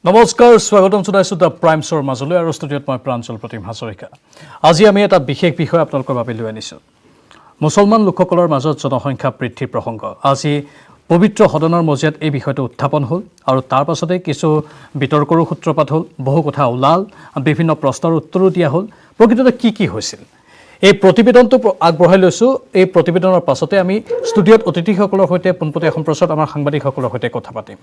নমস্কাৰ স্বাগতম জনাইছো দ্য প্ৰাইমছৰ মাজলৈ আৰু ষ্টুডিঅ'ত মই প্ৰাঞ্জল প্ৰতিম হাজৰিকা। আজি আমি এটা বিশেষ বিষয় আপোনালোকৰ বাবে লৈ আনিছোঁ। মুছলমান লোকসকলৰ মাজত জনসংখ্যা বৃদ্ধিৰ প্ৰসংগ। আজি পবিত্ৰ সদনৰ মজিয়াত এই বিষয়টো উত্থাপন হ'ল আৰু তাৰ পাছতে কিছু বিতৰ্কৰো সূত্ৰপাত হ'ল, বহু কথা ওলাল, বিভিন্ন প্ৰশ্নৰ উত্তৰো দিয়া হ'ল। প্ৰকৃততে কি হৈছিল এই প্ৰতিবেদনটো আগবঢ়াই লৈছোঁ। এই প্ৰতিবেদনৰ পাছতে আমি ষ্টুডিঅ'ত অতিথিসকলৰ সৈতে পোনপটীয়া সম্প্ৰচাৰত আমাৰ সাংবাদিকসকলৰ সৈতে কথা পাতিম।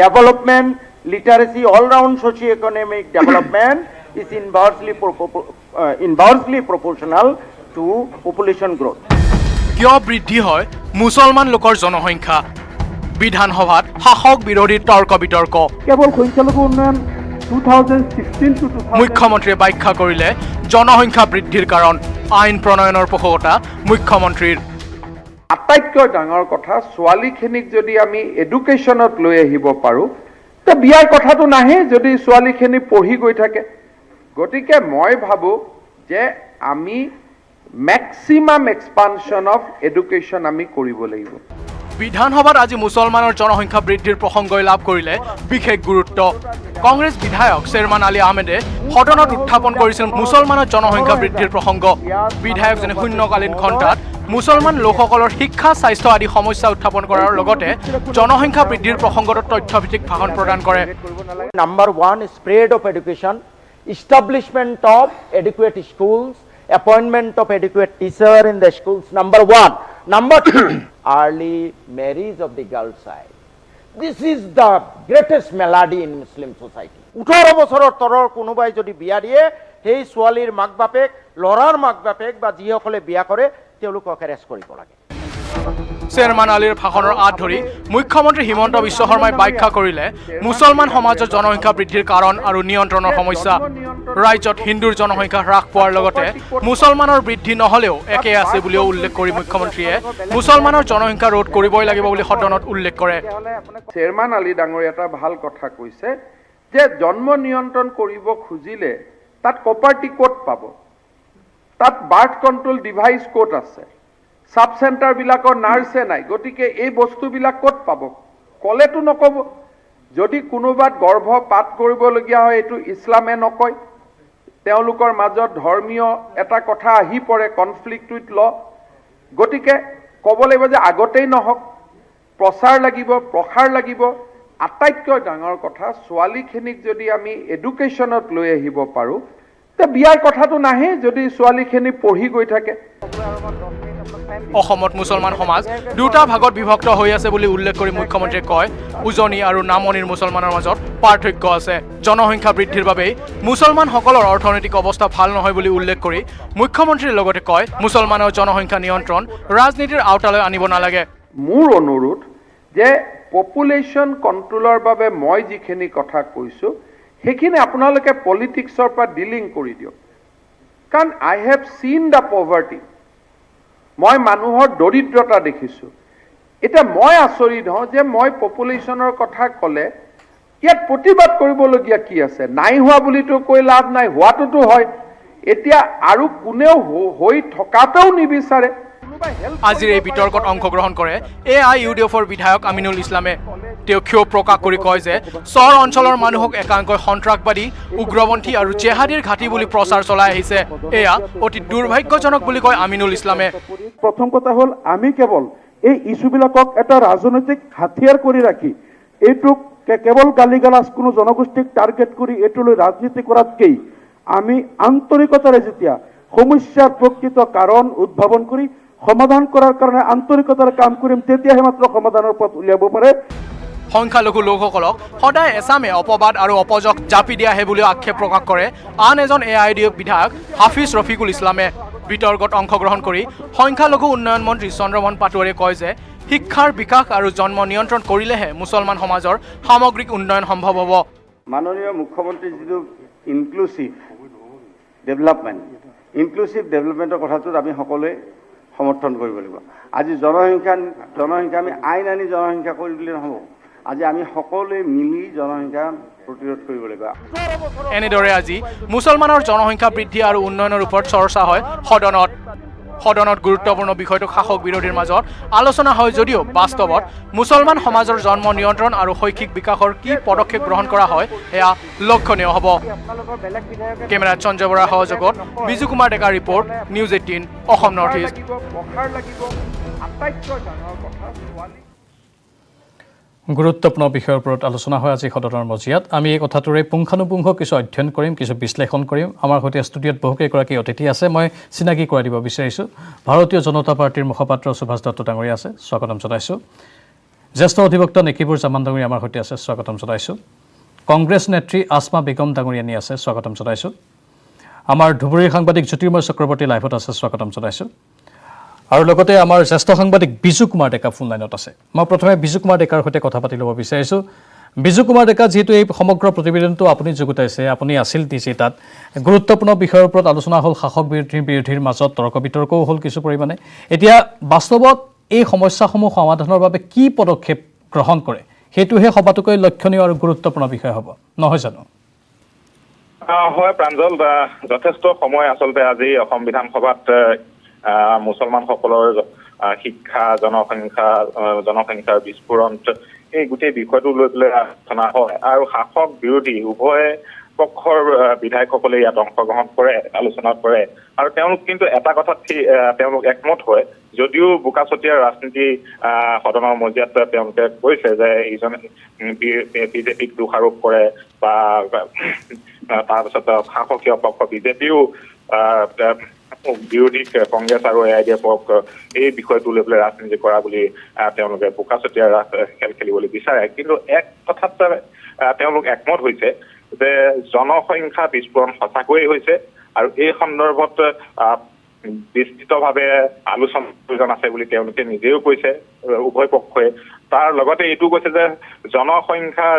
Development, literacy, all-round socio-economic development is inversely proportional to population growth. কিয় বৃদ্ধি হয় মুছলমান লোকৰ জনসংখ্যা? বিধানসভাত শাসক বিৰোধী তৰ্ক বিতৰ্ক। কেৱল সংখ্যালঘু উন্নয়ন 2016 to 2000 মুখ্যমন্ত্ৰীয়ে ব্যাখ্যা কৰিলে জনসংখ্যা বৃদ্ধিৰ কাৰণ। আইন প্ৰণয়নৰ পোষকতা মুখ্যমন্ত্ৰীৰ। আটাইতকৈ ডাঙৰ কথা, ছোৱালীখিনিক যদি আমি এডুকেশ্যনত লৈ আহিব পাৰোঁ তে বিয়াৰ কথাটো নাহে যদি ছোৱালীখিনি পঢ়ি গৈ থাকে। গতিকে মই ভাবোঁ যে আমি মেক্সিমাম এক্সপানশ্যন অফ এডুকেশ্যন আমি কৰিব লাগিব। বিধানসভাত আজি মুছলমানৰ জনসংখ্যা বৃদ্ধিৰ প্ৰসংগই লাভ কৰিলে বিশেষ গুৰুত্ব। কংগ্ৰেছ বিধায়ক শ্বেৰমান আলী আহমেদে সদনত উত্থাপন কৰিছিল মুছলমানৰ জনসংখ্যা বৃদ্ধিৰ প্ৰসংগ। বিধায়কজনে শূন্যকালীন ঘণ্টাত মুছলমান লোকসকলৰ শিক্ষা, স্বাস্থ্য আদি সমস্যা উত্থাপন কৰাৰ লগতে জনসংখ্যা বৃদ্ধিৰ প্ৰসংগত তথ্যভিত্তিক ভাষণ প্ৰদান কৰে। Number 1, spread of education, establishment of adequate schools, appointment of adequate teacher in the schools. Number 1. Number 2, early marriage of the girl child. This is the greatest malady in Muslim society. 18 বছৰৰ তলৰ কোনোবাই যদি বিয়া দিয়ে, সেই ছোৱালীৰ মাক বাপেক, ল'ৰাৰ মাক বাপেক বা যিসকলে বিয়া কৰে তেওঁলোকক এৰেষ্ট কৰিব লাগে। শ্বেৰমান আলীৰ ভাষণৰ আঁত ধৰি মুখ্যমন্ত্ৰী হিমন্ত বিশ্ব শৰ্মাই ব্যাখ্যা কৰিলে মুছলমান সমাজৰ জনসংখ্যা বৃদ্ধিৰ কাৰণ আৰু নিয়ন্ত্ৰণৰ সমস্যা। ৰাজ্যত হিন্দুৰ জনসংখ্যা হ্ৰাস পোৱাৰ লগতে মুছলমানৰ বৃদ্ধি নহলেও একে আছে বুলিও উল্লেখ কৰি মুখ্যমন্ত্ৰীয়ে মুছলমানৰ জনসংখ্যা ৰোধ কৰিবই লাগিব বুলি সদনত উল্লেখ কৰে। শ্বেৰমান আলী ডাঙৰীয়া এটা ভাল কথা কৈছে যে জন্ম নিয়ন্ত্ৰণ কৰিব খুজিলে তাত প্ৰপাৰ্টি ক'ত পাব, তাত বাৰ্থ কণ্ট্ৰল ডিভাইচ ক'ত আছে, সাব চেণ্টাৰবিলাকৰ নাৰ্ছে নাই। গতিকে এই বস্তুবিলাক ক'ত পাব ক'লেতো নক'ব। যদি কোনোবাত গৰ্ভপাত কৰিবলগীয়া হয় এইটো ইছলামে নকয়। তেওঁলোকৰ মাজত ধৰ্মীয় এটা কথা আহি পৰে, কনফ্লিক্ট উইথ ল। গতিকে ক'ব লাগিব যে আগতেই নহওক, প্ৰচাৰ লাগিব, প্ৰসাৰ লাগিব। আটাইতকৈ ডাঙৰ কথা, ছোৱালীখিনিক যদি আমি এডুকেশ্যনত লৈ আহিব পাৰোঁ তে বিয়াৰ কথাটো নাহে যদি ছোৱালীখিনি পঢ়ি গৈ থাকে। অসমত মুছলমান সমাজ দুটা ভাগত বিভক্ত হৈ আছে বুলি উল্লেখ কৰি মুখ্যমন্ত্ৰীয়ে কয়, উজনি আৰু নামনিৰ মুছলমানৰ মাজত পাৰ্থক্য আছে। জনসংখ্যা বৃদ্ধিৰ বাবেই মুছলমানসকলৰ অৰ্থনৈতিক অৱস্থা ভাল নহয় বুলি উল্লেখ কৰি মুখ্যমন্ত্ৰীয়ে লগতে কয়, মুছলমানৰ জনসংখ্যা নিয়ন্ত্ৰণ ৰাজনীতিৰ আওতালৈ আনিব নালাগে। মোৰ অনুৰোধ যে পপুলেশ্যন কণ্ট্ৰলৰ বাবে মই যিখিনি কথা কৈছোঁ সেইখিনি আপোনালোকে পলিটিক্সৰ পৰা ডিলিং কৰি দিয়ক। কাৰণ আই হেভ চিন দ্য পভাৰ্টি। মই মানুহৰ দৰিদ্ৰতা দেখিছোঁ। এতিয়া মই আচৰিত হওঁ যে মই পপুলেশ্যনৰ কথা ক'লে ইয়াত প্ৰতিবাদ কৰিবলগীয়া কি আছে? নাই হোৱা বুলিতো কৈ লাভ নাই, হোৱাটোতো হয়। এতিয়া আৰু কোনেও হৈ থকাটোও নিবিচাৰে। আজিৰ এই বিতৰ্কত অংশগ্ৰহণ কৰে AIUDFৰ বিধায়ক আমিনুল ইছলামে। তেওঁ ক্ষোভ প্ৰকাশ কৰি কয় যে চৰ অঞ্চলৰ মানুহক একাংকই সন্ত্ৰাসবাদী, উগ্ৰপন্থী আৰু জেহাদীৰ ঘাটি বুলি প্ৰচাৰ চলাই আহিছে। এয়া অতি দুৰ্ভাগ্যজনক বুলি কয় আমিনুল ইছলামে। প্ৰথম কথা হ'ল আমি কেৱল এই ইছ্যুবিলাকক এটা ৰাজনৈতিক হাতিয়াৰ কৰি ৰাখি এইটোক কেৱল গালিগালাজ কোনো জনগোষ্ঠীক টাৰ্গেট কৰি এইটোলৈ ৰাজনীতি কৰাতকৈ আমি আন্তৰিকতাৰে যেতিয়া সমস্যাৰ প্ৰকৃত কাৰণ উদ্ভাৱন কৰি সমাধান কৰাৰ কাৰণে আন্তৰিকতাৰে কাম কৰিম, তেতিয়াহে মাত্ৰ সমাধানৰ পথ উলিয়াব পাৰে। সংখ্যালঘু লোকসকলক সদায় এছামে অপবাদ আৰু অপযশ জাপি দিয়াহে বুলিও আক্ষেপ প্ৰকাশ কৰে আন এজন AIUDF বিধায়ক হাফিজ ৰফিকুল ইছলামে। বিতৰ্কত অংশগ্ৰহণ কৰি সংখ্যালঘু উন্নয়ন মন্ত্ৰী চন্দ্ৰমোহন পাটোৱাৰীয়ে কয় যে শিক্ষাৰ বিকাশ আৰু জন্ম নিয়ন্ত্ৰণ কৰিলেহে মুছলমান সমাজৰ সামগ্ৰিক উন্নয়ন সম্ভৱ হ'ব। মাননীয় মুখ্যমন্ত্ৰীৰ যিটো ইনক্লুচিভ ডেভেলপমেণ্টৰ কথাটোত আমি সকলোৱে সমৰ্থন কৰিব লাগিব। আজি জনসংখ্যা আমি আইন আনি জনসংখ্যা কৰি দিলে নহ'ব। আজি আমি সকলোৱে মিলি জনসংখ্যা প্ৰতিৰোধ কৰিব লাগিব। এনেদৰে আজি মুছলমানৰ জনসংখ্যা বৃদ্ধি আৰু উন্নয়নৰ ওপৰত চৰ্চা হয় সদনত। সদনত গুৰুত্বপূৰ্ণ বিষয়টো শাসক বিৰোধীৰ মাজত আলোচনা হয় যদিও বাস্তৱত মুছলমান সমাজৰ জন্ম নিয়ন্ত্ৰণ আৰু শৈক্ষিক বিকাশৰ কি পদক্ষেপ গ্ৰহণ কৰা হয় এয়া লক্ষণীয় হ'ব। কেমেৰাত সঞ্জয় বৰাৰ সহযোগত বিজু কুমাৰ ডেকাৰ report, news 18 Assam north east. পঢ়াৰ লাগিব আটাইতকৈ ডাঙৰ কথা ছোৱালী গুৰুত্বপূৰ্ণ বিষয়ৰ ওপৰত আলোচনা হয় আজি সদনৰ মজিয়াত। আমি এই কথাটোৰে পুংখানুপুংখ কিছু অধ্যয়ন কৰিম, কিছু বিশ্লেষণ কৰিম। আমাৰ সৈতে ষ্টুডিঅ'ত বহুকেইগৰাকী অতিথি আছে। মই চিনাকি কৰাই দিব বিচাৰিছোঁ। ভাৰতীয় জনতা পাৰ্টীৰ মুখপাত্ৰ সুভাষ দত্ত ডাঙৰীয়া আছে, স্বাগতম জনাইছোঁ। জ্যেষ্ঠ অধিবক্তা নেকিবুৰ জামান ডাঙৰীয়া আমাৰ সৈতে আছে, স্বাগতম জনাইছোঁ। কংগ্ৰেছ নেত্ৰী আসমা বেগম ডাঙৰীয়ানী আছে, স্বাগতম জনাইছোঁ। আমাৰ ধুবুৰীৰ সাংবাদিক জ্যোতিৰ্ময় চক্ৰৱৰ্তী লাইভত আছে, স্বাগতম জনাইছোঁ। আৰু লগতে আমাৰ জ্যেষ্ঠ সাংবাদিক বিজু কুমাৰ ডেকা ফোন লাইনত আছে। মই প্ৰথমে বিজু কুমাৰ ডেকাৰ সৈতে কথা পাতি ল'ব বিচাৰিছোঁ। বিজু কুমাৰ ডেকা, যিহেতু এই সমগ্ৰ প্ৰতিবেদনটো আপুনি যুগুতাইছে, আপুনি আছিল ডিজি, তাত গুৰুত্বপূৰ্ণ বিষয়ৰ ওপৰত আলোচনা হ'ল, শাসক বিৰোধীৰ মাজত তৰ্ক বিতৰ্কও হ'ল কিছু পৰিমাণে। এতিয়া বাস্তৱত এই সমস্যাসমূহ সমাধানৰ বাবে কি পদক্ষেপ গ্ৰহণ কৰে সেইটোহে সবাতোকৈ লক্ষণীয় আৰু গুৰুত্বপূৰ্ণ বিষয় হ'ব, নহয় জানো? হয় প্ৰাঞ্জল, যথেষ্ট সময় আচলতে আজি অসম বিধানসভাত মুছলমানসকলৰ শিক্ষা, জনসংখ্যাৰ বিস্ফোৰণ, এই গোটেই বিষয়টো লৈ পেলাই আলোচনা হয় আৰু শাসক বিৰোধী উভয় পক্ষৰ বিধায়কসকলে ইয়াত অংশগ্ৰহণ কৰে, আলোচনা কৰে। আৰু তেওঁলোক কিন্তু এটা কথাত তেওঁলোক একমত হয়, যদিও বোকাচতীয়া ৰাজনীতি সদনৰ মজিয়াত তেওঁলোকে কৈছে যে ইজনে বিজেপিক দোষাৰোপ কৰে বা তাৰপিছত শাসকীয় পক্ষ বিজেপিও বিৰোধী কংগ্ৰেছ আৰু AIDF-ক এই বিষয়টো লৈ পেলাই ৰাজনীতি কৰা বুলি তেওঁলোকে বোকাচতীয়া খেল খেলিবলৈ বিচাৰে। কিন্তু এক কথাত তেওঁলোক একমত হৈছে যে জনসংখ্যা বিস্ফোৰণ সঁচাকৈয়ে হৈছে আৰু এই সন্দৰ্ভত বিস্তৃতভাৱে আলোচনাৰ প্ৰয়োজন আছে বুলি তেওঁলোকে নিজেও কৈছে উভয় পক্ষই। তাৰ লগতে এইটো কৈছে যে জনসংখ্যা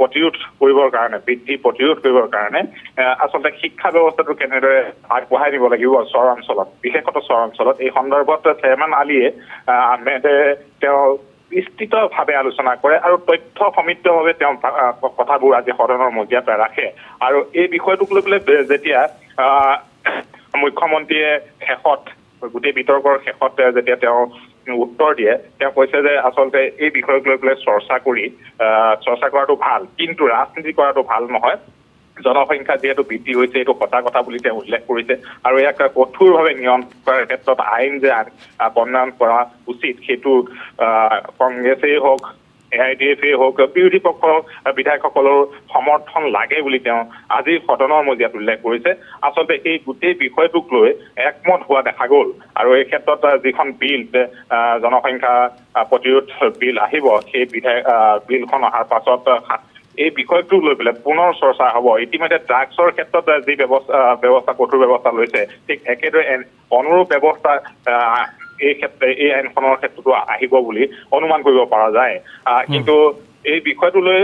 প্ৰতিৰোধ কৰিবৰ কাৰণে, বৃদ্ধি প্ৰতিৰোধ কৰিবৰ কাৰণে আচলতে শিক্ষা ব্যৱস্থাটো কেনেদৰে আগবঢ়াই নিব লাগিব চৰ অঞ্চলত, বিশেষত চৰ অঞ্চলত। এই সন্দৰ্ভত চেয়াৰমেন আলীয়ে আহমেদে তেওঁ বিস্তৃতভাৱে আলোচনা কৰে আৰু তথ্য সমৃদ্ধভাৱে তেওঁ কথাবোৰ আজি সদনৰ মজিয়াত ৰাখে। আৰু এই বিষয়টোক লৈ পেলাই যেতিয়া মুখ্যমন্ত্ৰীয়ে শেষত, গোটেই বিতৰ্কৰ শেষত যেতিয়া তেওঁ উত্তৰ দিয়ে, তেওঁ কৈছে যে আচলতে এই বিষয়ক লৈ পেলাই চৰ্চা কৰাটো ভাল, কিন্তু ৰাজনীতি কৰাটো ভাল নহয়। জনসংখ্যা যিহেতু বৃদ্ধি হৈছে এইটো সঁচা কথা বুলি তেওঁ উল্লেখ কৰিছে আৰু ইয়াক কঠোৰভাৱে নিয়ন্ত্ৰণ কৰাৰ ক্ষেত্ৰত আইন যে প্ৰণয়ন কৰা উচিত, সেইটো কংগ্ৰেছেই হওক, AIDF-এই হওক, বিৰোধী পক্ষৰ বিধায়কসকলৰ সমৰ্থন লাগে বুলি তেওঁ আজি সদনৰ মজিয়াত উল্লেখ কৰিছে। আচলতে এই গোটেই বিষয়টোক লৈ একমত হোৱা দেখা গ'ল আৰু এই ক্ষেত্ৰত যিখন বিল, জনসংখ্যা প্ৰতিৰোধ বিল আহিব, সেই বিলখন অহাৰ পাছত এই বিষয়টোক লৈ পেলাই পুনৰ চৰ্চা হ'ব। ইতিমধ্যে ড্ৰাগছৰ ক্ষেত্ৰত যি ব্যৱস্থা কঠোৰ ব্যৱস্থা লৈছে, ঠিক একেদৰে অনুৰূপ ব্যৱস্থা এই আইনখনৰ ক্ষেত্ৰতো আহিব বুলি অনুমান কৰিব পৰা যায়। কিন্তু এই বিষয়টো লৈ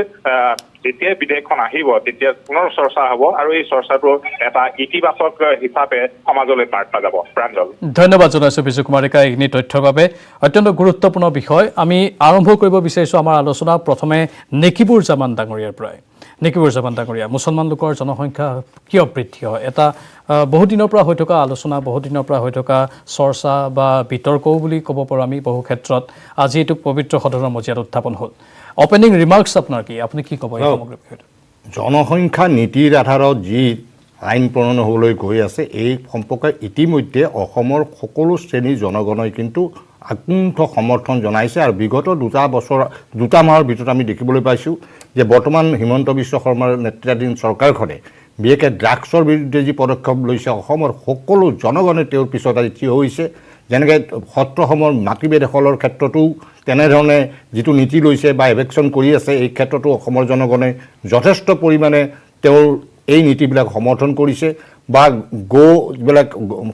যেতিয়াই বিধেয়কখন আহিব তেতিয়া পুনৰ চৰ্চা হ'ব আৰু এই চৰ্চাটো এটা ইতিবাচক হিচাপে সমাজলৈ বাৰ্তা যাব। প্ৰাঞ্জল, ধন্যবাদ জনাইছোঁ বিজু কুমাৰ ডেকা এইখিনি তথ্যৰ বাবে। অত্যন্ত গুৰুত্বপূৰ্ণ বিষয়। আমি আৰম্ভ কৰিব বিচাৰিছোঁ আমাৰ আলোচনা প্ৰথমে নেকিবুৰ জামান ডাঙৰীয়াৰ পৰাই। নেকিবুৰ জামান ডাঙৰীয়া, মুছলমান লোকৰ জনসংখ্যা কিয় বৃদ্ধি হয়? এটা বহুদিনৰ পৰা হৈ থকা আলোচনা, বহুদিনৰ পৰা হৈ থকা চৰ্চা বা বিতৰ্কও বুলি ক'ব পাৰোঁ আমি বহু ক্ষেত্ৰত। আজি এইটো পবিত্ৰ সদনৰ মজিয়াত উত্থাপন হ'ল। অপেনিং ৰিমাৰ্কছ আপোনাৰ কি? আপুনি কি ক'ব এই সমগ্ৰ বিষয়টো? জনসংখ্যা নীতিৰ আধাৰত যি আইন প্ৰণয়ন হ'বলৈ গৈ আছে, এই সম্পৰ্কে ইতিমধ্যে অসমৰ সকলো শ্ৰেণীৰ জনগণই কিন্তু আকুণ্ঠ সমৰ্থন জনাইছে আৰু বিগত দুটা মাহৰ ভিতৰত আমি দেখিবলৈ পাইছোঁ যে বৰ্তমান হিমন্ত বিশ্ব শৰ্মাৰ নেতৃত্বাধীন চৰকাৰখনে বিশেষকৈ ড্ৰাগছৰ বিৰুদ্ধে যি পদক্ষেপ লৈছে, অসমৰ সকলো জনগণে তেওঁৰ পিছত আজি থিয় হৈছে। যেনেকৈ সত্ৰসমূহৰ মাটিভেদ দখলৰ ক্ষেত্ৰতো তেনেধৰণে যিটো নীতি লৈছে বা এভেকশ্যন কৰি আছে, এই ক্ষেত্ৰতো অসমৰ জনগণে যথেষ্ট পৰিমাণে তেওঁৰ এই নীতিবিলাক সমৰ্থন কৰিছে। বা যিবিলাক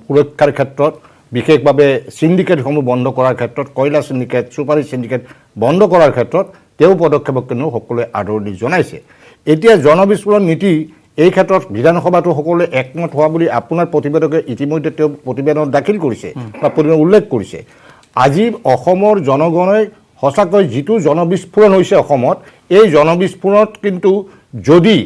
সুৰক্ষাৰ ক্ষেত্ৰত, বিশেষভাৱে চিণ্ডিকেটসমূহ বন্ধ কৰাৰ ক্ষেত্ৰত, কয়লা চিণ্ডিকেট, চুপাৰী চিণ্ডিকেট বন্ধ কৰাৰ ক্ষেত্ৰত তেওঁ পদক্ষেপক কিন্তু সকলোৱে আদৰণি জনাইছে। এতিয়া জনবিস্ফোৰণ নীতি, এই ক্ষেত্ৰত বিধানসভাতো সকলোৱে একমত হোৱা বুলি আপোনাৰ প্ৰতিবেদকে ইতিমধ্যে তেওঁ প্ৰতিবেদন দাখিল কৰিছে বা প্ৰতিবেদন উল্লেখ কৰিছে। আজি অসমৰ জনগণে সঁচাকৈ যিটো জনবিস্ফোৰণ হৈছে অসমত, এই জনবিস্ফোৰণত কিন্তু যদি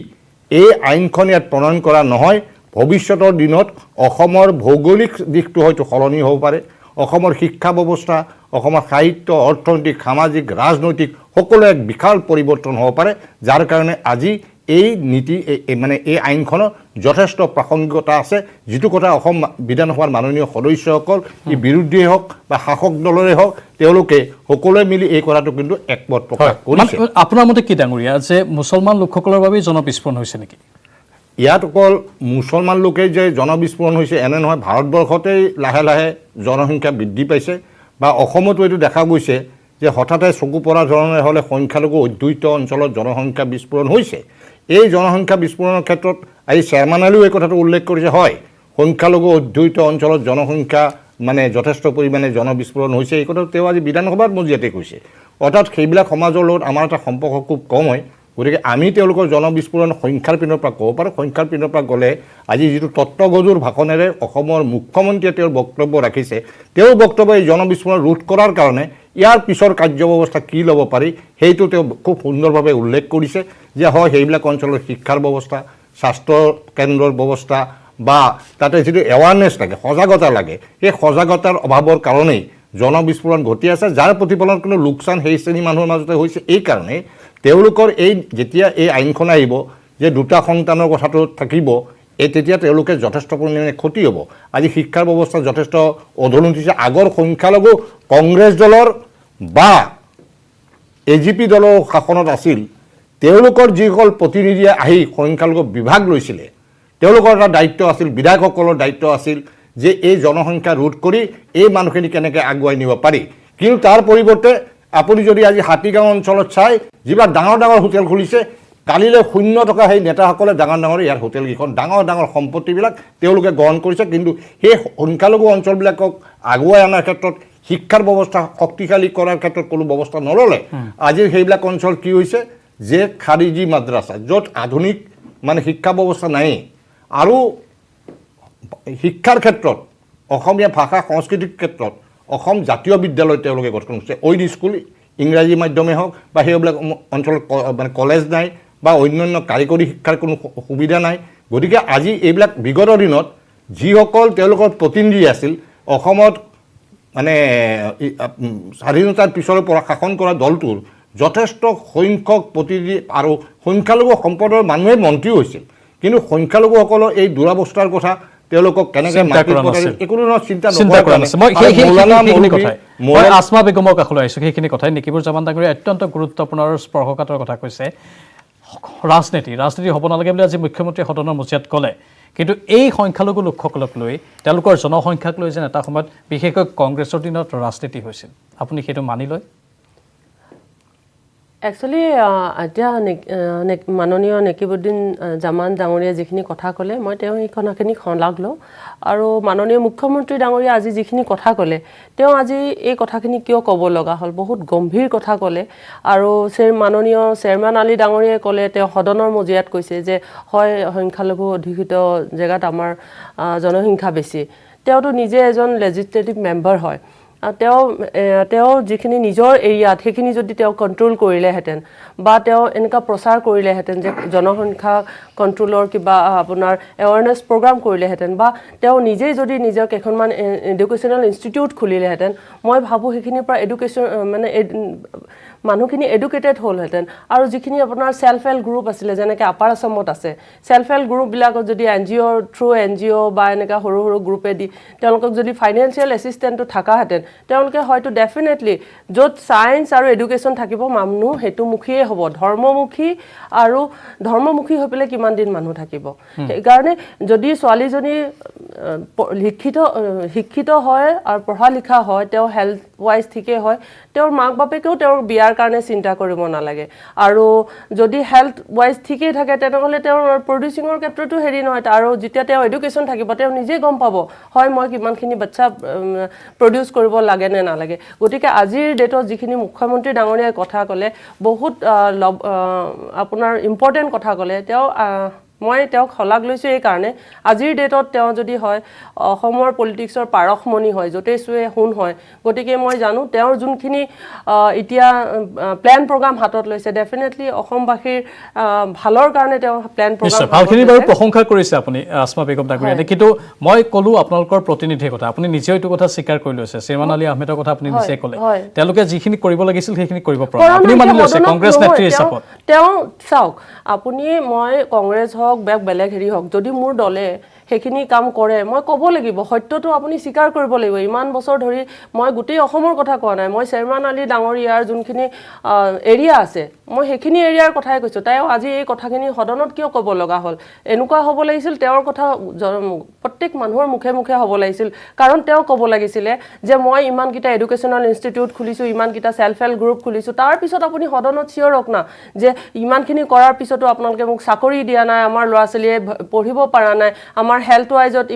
এই আইনখন ইয়াত প্ৰণয়ন কৰা নহয়, ভৱিষ্যতৰ দিনত অসমৰ ভৌগোলিক দিশটো হয়তো সলনি হ'ব পাৰে অসমৰ শিক্ষা ব্যৱস্থা অসমৰ সাহিত্য অৰ্থনৈতিক সামাজিক ৰাজনৈতিক সকলো এক বিশাল পৰিৱৰ্তন হ'ব পাৰে যাৰ কাৰণে আজি এই নীতি মানে এই আইনখনৰ যথেষ্ট প্ৰাসংগিকতা আছে যিটো কথা অসম বিধানসভাৰ মাননীয় সদস্যসকল ই বিৰোধীয়ে হওক বা শাসক দলৰে হওক তেওঁলোকে সকলোৱে মিলি এই কথাটো কিন্তু একমত প্ৰকাশ কৰিছে আপোনাৰ মতে কি ডাঙৰীয়া যে মুছলমান লোকসকলৰ বাবে জনবিস্ফোৰণ হৈছে নেকি ইয়াত অকল মুছলমান লোকে যে জনবিস্ফোৰণ হৈছে এনে নহয় ভাৰতবৰ্ষতেই লাহে লাহে জনসংখ্যা বৃদ্ধি পাইছে বা অসমতো এইটো দেখা গৈছে যে হঠাতে চকু পৰা ধৰণে হ'লে সংখ্যালঘু অধ্যুষিত অঞ্চলত জনসংখ্যা বিস্ফোৰণ হৈছে এই জনসংখ্যা বিস্ফোৰণৰ ক্ষেত্ৰত আজি চেয়াৰমেন আলীও এই কথাটো উল্লেখ কৰিছে হয় সংখ্যালঘু অধ্যুষিত অঞ্চলত জনসংখ্যা মানে যথেষ্ট পৰিমাণে জনবিস্ফোৰণ হৈছে এই কথাটো তেওঁ আজি বিধানসভাত মজিয়াতে কৈছে অৰ্থাৎ সেইবিলাক সমাজৰ লগত আমাৰ এটা সম্পৰ্ক খুব কম হয় গতিকে আমি তেওঁলোকৰ জনবিস্ফোৰণ সংখ্যাৰ পিনৰ পৰা ক'ব পাৰোঁ সংখ্যাৰ পিনৰ পৰা গ'লে আজি যিটো তত্ত্বগধুৰ ভাষণেৰে অসমৰ মুখ্যমন্ত্ৰীয়ে তেওঁৰ বক্তব্য ৰাখিছে তেওঁৰ বক্তব্য এই জনবিস্ফোৰণ ৰোধ কৰাৰ কাৰণে ইয়াৰ পিছৰ কাৰ্যব্যৱস্থা কি ল'ব পাৰি সেইটো তেওঁ খুব সুন্দৰভাৱে উল্লেখ কৰিছে যে হয় সেইবিলাক অঞ্চলৰ শিক্ষাৰ ব্যৱস্থা স্বাস্থ্য কেন্দ্ৰৰ ব্যৱস্থা বা তাতে যিটো এৱাৰনেছ লাগে সজাগতা লাগে সেই সজাগতাৰ অভাৱৰ কাৰণেই জনবিস্ফোৰণ ঘটি আছে যাৰ প্ৰতিফলন কোনো লোকচান সেই শ্ৰেণীৰ মানুহৰ মাজতে হৈছে এই কাৰণে তেওঁলোকৰ এই যেতিয়া এই আইনখন আহিব যে দুটা সন্তানৰ কথাটো থাকিব এই তেতিয়া তেওঁলোকে যথেষ্ট পৰিমাণে ক্ষতি হ'ব আজি শিক্ষাৰ ব্যৱস্থা যথেষ্ট অৱনতি হৈছে আগৰ সংখ্যালঘু কংগ্ৰেছ দলৰ বা এজিপি দলৰ শাসনত আছিল তেওঁলোকৰ যিসকল প্ৰতিনিধিয়ে আহি সংখ্যালঘু বিভাগ লৈছিলে তেওঁলোকৰ এটা দায়িত্ব আছিল বিধায়কসকলৰ দায়িত্ব আছিল যে এই জনসংখ্যা ৰোধ কৰি এই মানুহখিনি কেনেকৈ আগুৱাই নিব পাৰি কিন্তু তাৰ পৰিৱৰ্তে আপুনি যদি আজি হাতীগাঁও অঞ্চলত চাই যিবিলাক ডাঙৰ ডাঙৰ হোটেল খুলিছে কালিলৈ 0 টকা সেই নেতাসকলে ডাঙৰ ডাঙৰ ইয়াৰ হোটেলকেইখন ডাঙৰ ডাঙৰ সম্পত্তিবিলাক তেওঁলোকে গ্ৰহণ কৰিছে কিন্তু সেই সংখ্যালঘু অঞ্চলবিলাকক আগুৱাই অনাৰ ক্ষেত্ৰত শিক্ষাৰ ব্যৱস্থা শক্তিশালী কৰাৰ ক্ষেত্ৰত কোনো ব্যৱস্থা নল'লে আজি সেইবিলাক অঞ্চল কি হৈছে যে খাৰিজি মাদ্ৰাছা য'ত আধুনিক মানে শিক্ষা ব্যৱস্থা নাই আৰু শিক্ষাৰ ক্ষেত্ৰত অসমীয়া ভাষা সংস্কৃতিৰ ক্ষেত্ৰত অসম জাতীয় বিদ্যালয় তেওঁলোকে গঠন কৰিছে ঐন স্কুল ইংৰাজী মাধ্যমে হওক বা সেইবিলাক অঞ্চলত মানে কলেজ নাই বা অন্যান্য কাৰিকৰী শিক্ষাৰ কোনো সুবিধা নাই গতিকে আজি এইবিলাক বিগত দিনত যিসকল তেওঁলোকৰ প্ৰতিনিধি আছিল অসমত মানে স্বাধীনতাৰ পিছৰ পৰা শাসন কৰা দলটোৰ যথেষ্ট সংখ্যক প্ৰতিনিধি আৰু সংখ্যালঘু সম্প্ৰদায়ৰ মানুহে মন্ত্ৰী হৈছিল কিন্তু সংখ্যালঘুসকলৰ এই দুৰাৱস্থাৰ কথা তেওঁলোকক কেনেকৈ একো ধৰণৰ চিন্তা মই আসমা বেগমৰ কাষলৈ আহিছোঁ সেইখিনি কথাই নিকিবুৰ জামান ডাঙৰীয়া অত্যন্ত গুৰুত্বপূৰ্ণ আৰু স্পৰ্শকাতৰ কথা কৈছে ৰাজনীতি হ'ব নালাগে বুলি আজি মুখ্যমন্ত্ৰীয়ে সদনৰ মজিয়াত ক'লে কিন্তু এই সংখ্যালঘু লোকসকলক লৈ তেওঁলোকৰ জনসংখ্যাক লৈ যেন এটা সময়ত বিশেষকৈ কংগ্ৰেছৰ দিনত ৰাজনীতি হৈছিল আপুনি সেইটো মানি লয় একচুৱেলি এতিয়া মাননীয় নেকিবুদ্দিন জামান ডাঙৰীয়াই যিখিনি কথা ক'লে মই তেওঁ এই কথাখিনি শলাগ লওঁ আৰু মাননীয় মুখ্যমন্ত্ৰী ডাঙৰীয়া আজি যিখিনি কথা ক'লে তেওঁ আজি এই কথাখিনি কিয় ক'ব লগা হ'ল বহুত গম্ভীৰ কথা ক'লে আৰু মাননীয় চেয়াৰমেন আলী ডাঙৰীয়াই ক'লে তেওঁ সদনৰ মজিয়াত কৈছে যে হয় সংখ্যালঘু অধিষ্ঠিত জেগাত আমাৰ জনসংখ্যা বেছি তেওঁতো নিজে এজন লেজিসলেটিভ মেম্বাৰ হয় তেওঁ যিখিনি নিজৰ এৰিয়াত সেইখিনি যদি তেওঁ কণ্ট্ৰল কৰিলেহেঁতেন বা তেওঁ এনেকুৱা প্ৰচাৰ কৰিলেহেঁতেন যে জনসংখ্যা কণ্ট্ৰলৰ কিবা আপোনাৰ এৱাৰনেছ প্ৰগ্ৰাম কৰিলেহেঁতেন বা তেওঁ নিজেই যদি নিজৰ কেইখনমান এডুকেশ্যনেল ইনষ্টিটিউট খুলিলেহেঁতেন মই ভাবোঁ সেইখিনিৰ পৰা এডুকেশ্যন মানে মানুহখিনি এডুকেটেড হ'লহেঁতেন আৰু যিখিনি আপোনাৰ ছেল্ফ হেল্প গ্ৰুপ আছিলে যেনেকৈ আপাৰ আছামত আছে ছেল্ফ হেল্প গ্ৰুপবিলাকত যদি থ্ৰু NGO বা এনেকুৱা সৰু সৰু গ্ৰুপেদি তেওঁলোকক যদি ফাইনেন্সিয়েল এছিষ্টেণ্টটো থকাহেঁতেন তেওঁলোকে হয়তো ডেফিনেটলি য'ত ছায়েন্স আৰু এডুকেশ্যন থাকিব মানুহ সেইটোমুখীয়ে হ'ব ধৰ্মমুখী হৈ পেলাই কিমান দিন মানুহ থাকিব সেইকাৰণে যদি ছোৱালীজনী শিক্ষিত হয় আৰু পঢ়া লিখা হয় তেওঁ হেল্থ ৱাইজ ঠিকেই হয় তেওঁৰ মাক বাপেকেও তেওঁৰ বিয়াৰ কাৰণে চিন্তা কৰিব নালাগে আৰু যদি হেল্থ ৱাইজ ঠিকেই থাকে তেনেহ'লে তেওঁৰ প্ৰডিউচিঙৰ ক্ষেত্ৰতো হেৰি নহয় আৰু যেতিয়া তেওঁ এডুকেশ্যন থাকিব তেওঁ নিজে গম পাব হয় মই কিমানখিনি বাচ্চা প্ৰডিউচ কৰিব লাগে নে নালাগে গতিকে আজিৰ ডেটত যিখিনি মুখ্যমন্ত্ৰী ডাঙৰীয়াই কথা ক'লে বহুত আপোনাৰ ইম্পৰ্টেণ্ট কথা ক'লে তেওঁ মই তেওঁক শলাগ লৈছোঁ এই কাৰণে আজিৰ ডেটত তেওঁ যদি হয় অসমৰ পলিটিক্সৰ পাৰখমণি হয় যথেষ্টে সোণ হয় গতিকে মই জানো তেওঁৰ যোনখিনি এতিয়া প্লেন প্ৰগ্ৰাম হাতত লৈছে ডেফিনেটলি অসমবাসীৰ ভালৰ কাৰণে তেওঁ প্লেন নিশ্চয় প্ৰগ্ৰাম ভালখিনি বাৰু প্ৰশংসা কৰিছে আপুনি আসমা বেগম ডাঙৰীয়ানে কিন্তু মই ক'লো আপোনালোকৰ প্ৰতিনিধিৰ কথা আপুনি নিজেও এইটো কথা স্বীকাৰ কৰি লৈছে শ্ৰীমান আলী আহমেদৰ কথা আপুনি নিজে ক'লে তেওঁলোকে যিখিনি কৰিব লাগিছিল সেইখিনি কৰিব পৰা নাই আপুনি মানি লৈছে কংগ্ৰেছ নেত্ৰী হিচাপত তেওঁ চাওক আপুনি মই কংগ্ৰেছ হওক বেলেগ হেৰি হওক যদি মোৰ দলে সেইখিনি কাম কৰে মই ক'ব লাগিব সত্যটো আপুনি স্বীকাৰ কৰিব লাগিব ইমান বছৰ ধৰি মই গোটেই অসমৰ কথা কোৱা নাই মই শ্ৰীমান আলী ডাঙৰীয়াৰ যোনখিনি এৰিয়া আছে মই সেইখিনি এৰিয়াৰ কথাই কৈছোঁ তেওঁ আজি এই কথাখিনি সদনত কিয় ক'ব লগা হ'ল এনেকুৱা হ'ব লাগিছিল তেওঁৰ কথা প্ৰত্যেক মানুহৰ মুখে মুখে হ'ব লাগিছিল কাৰণ তেওঁ ক'ব লাগিছিলে যে মই ইমানকেইটা এডুকেশ্যনেল ইনষ্টিটিউট খুলিছোঁ ইমানকেইটা ছেল্ফ হেল্প গ্ৰুপ খুলিছোঁ তাৰপিছত আপুনি সদনত চিঞৰক না যে ইমানখিনি কৰাৰ পিছতো আপোনালোকে মোক চাকৰি দিয়া নাই আমাৰ ল'ৰা ছোৱালীয়ে পঢ়িব পৰা নাই আমাৰ হেল্থ ৱাইজত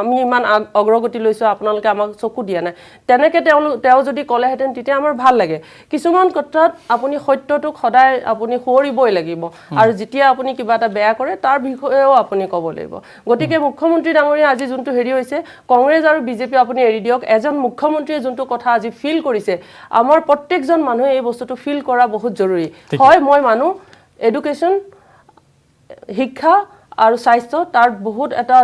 আমি ইমান অগ্ৰগতি লৈছোঁ আপোনালোকে আমাক চকু দিয়া নাই তেনেকৈ তেওঁ যদি ক'লেহেঁতেন তেতিয়া আমাৰ ভাল লাগে কিছুমান কথাত আপুনি সত্যটোক সদায় আপুনি সোঁৱৰিবই লাগিব আৰু যেতিয়া আপুনি কিবা এটা বেয়া কৰে তাৰ বিষয়েও আপুনি ক'ব লাগিব গতিকে মুখ্যমন্ত্ৰী ডাঙৰীয়া আজি যোনটো হেৰি হৈছে কংগ্ৰেছ আৰু বিজেপি আপুনি এৰি দিয়ক এজন মুখ্যমন্ত্ৰীয়ে যোনটো কথা আজি ফিল কৰিছে আমাৰ প্ৰত্যেকজন মানুহে এই বস্তুটো ফিল কৰা বহুত জৰুৰী হয় মই মানুহ এডুকেশ্যন শিক্ষা আৰু স্বাস্থ্য তাৰ বহুত এটা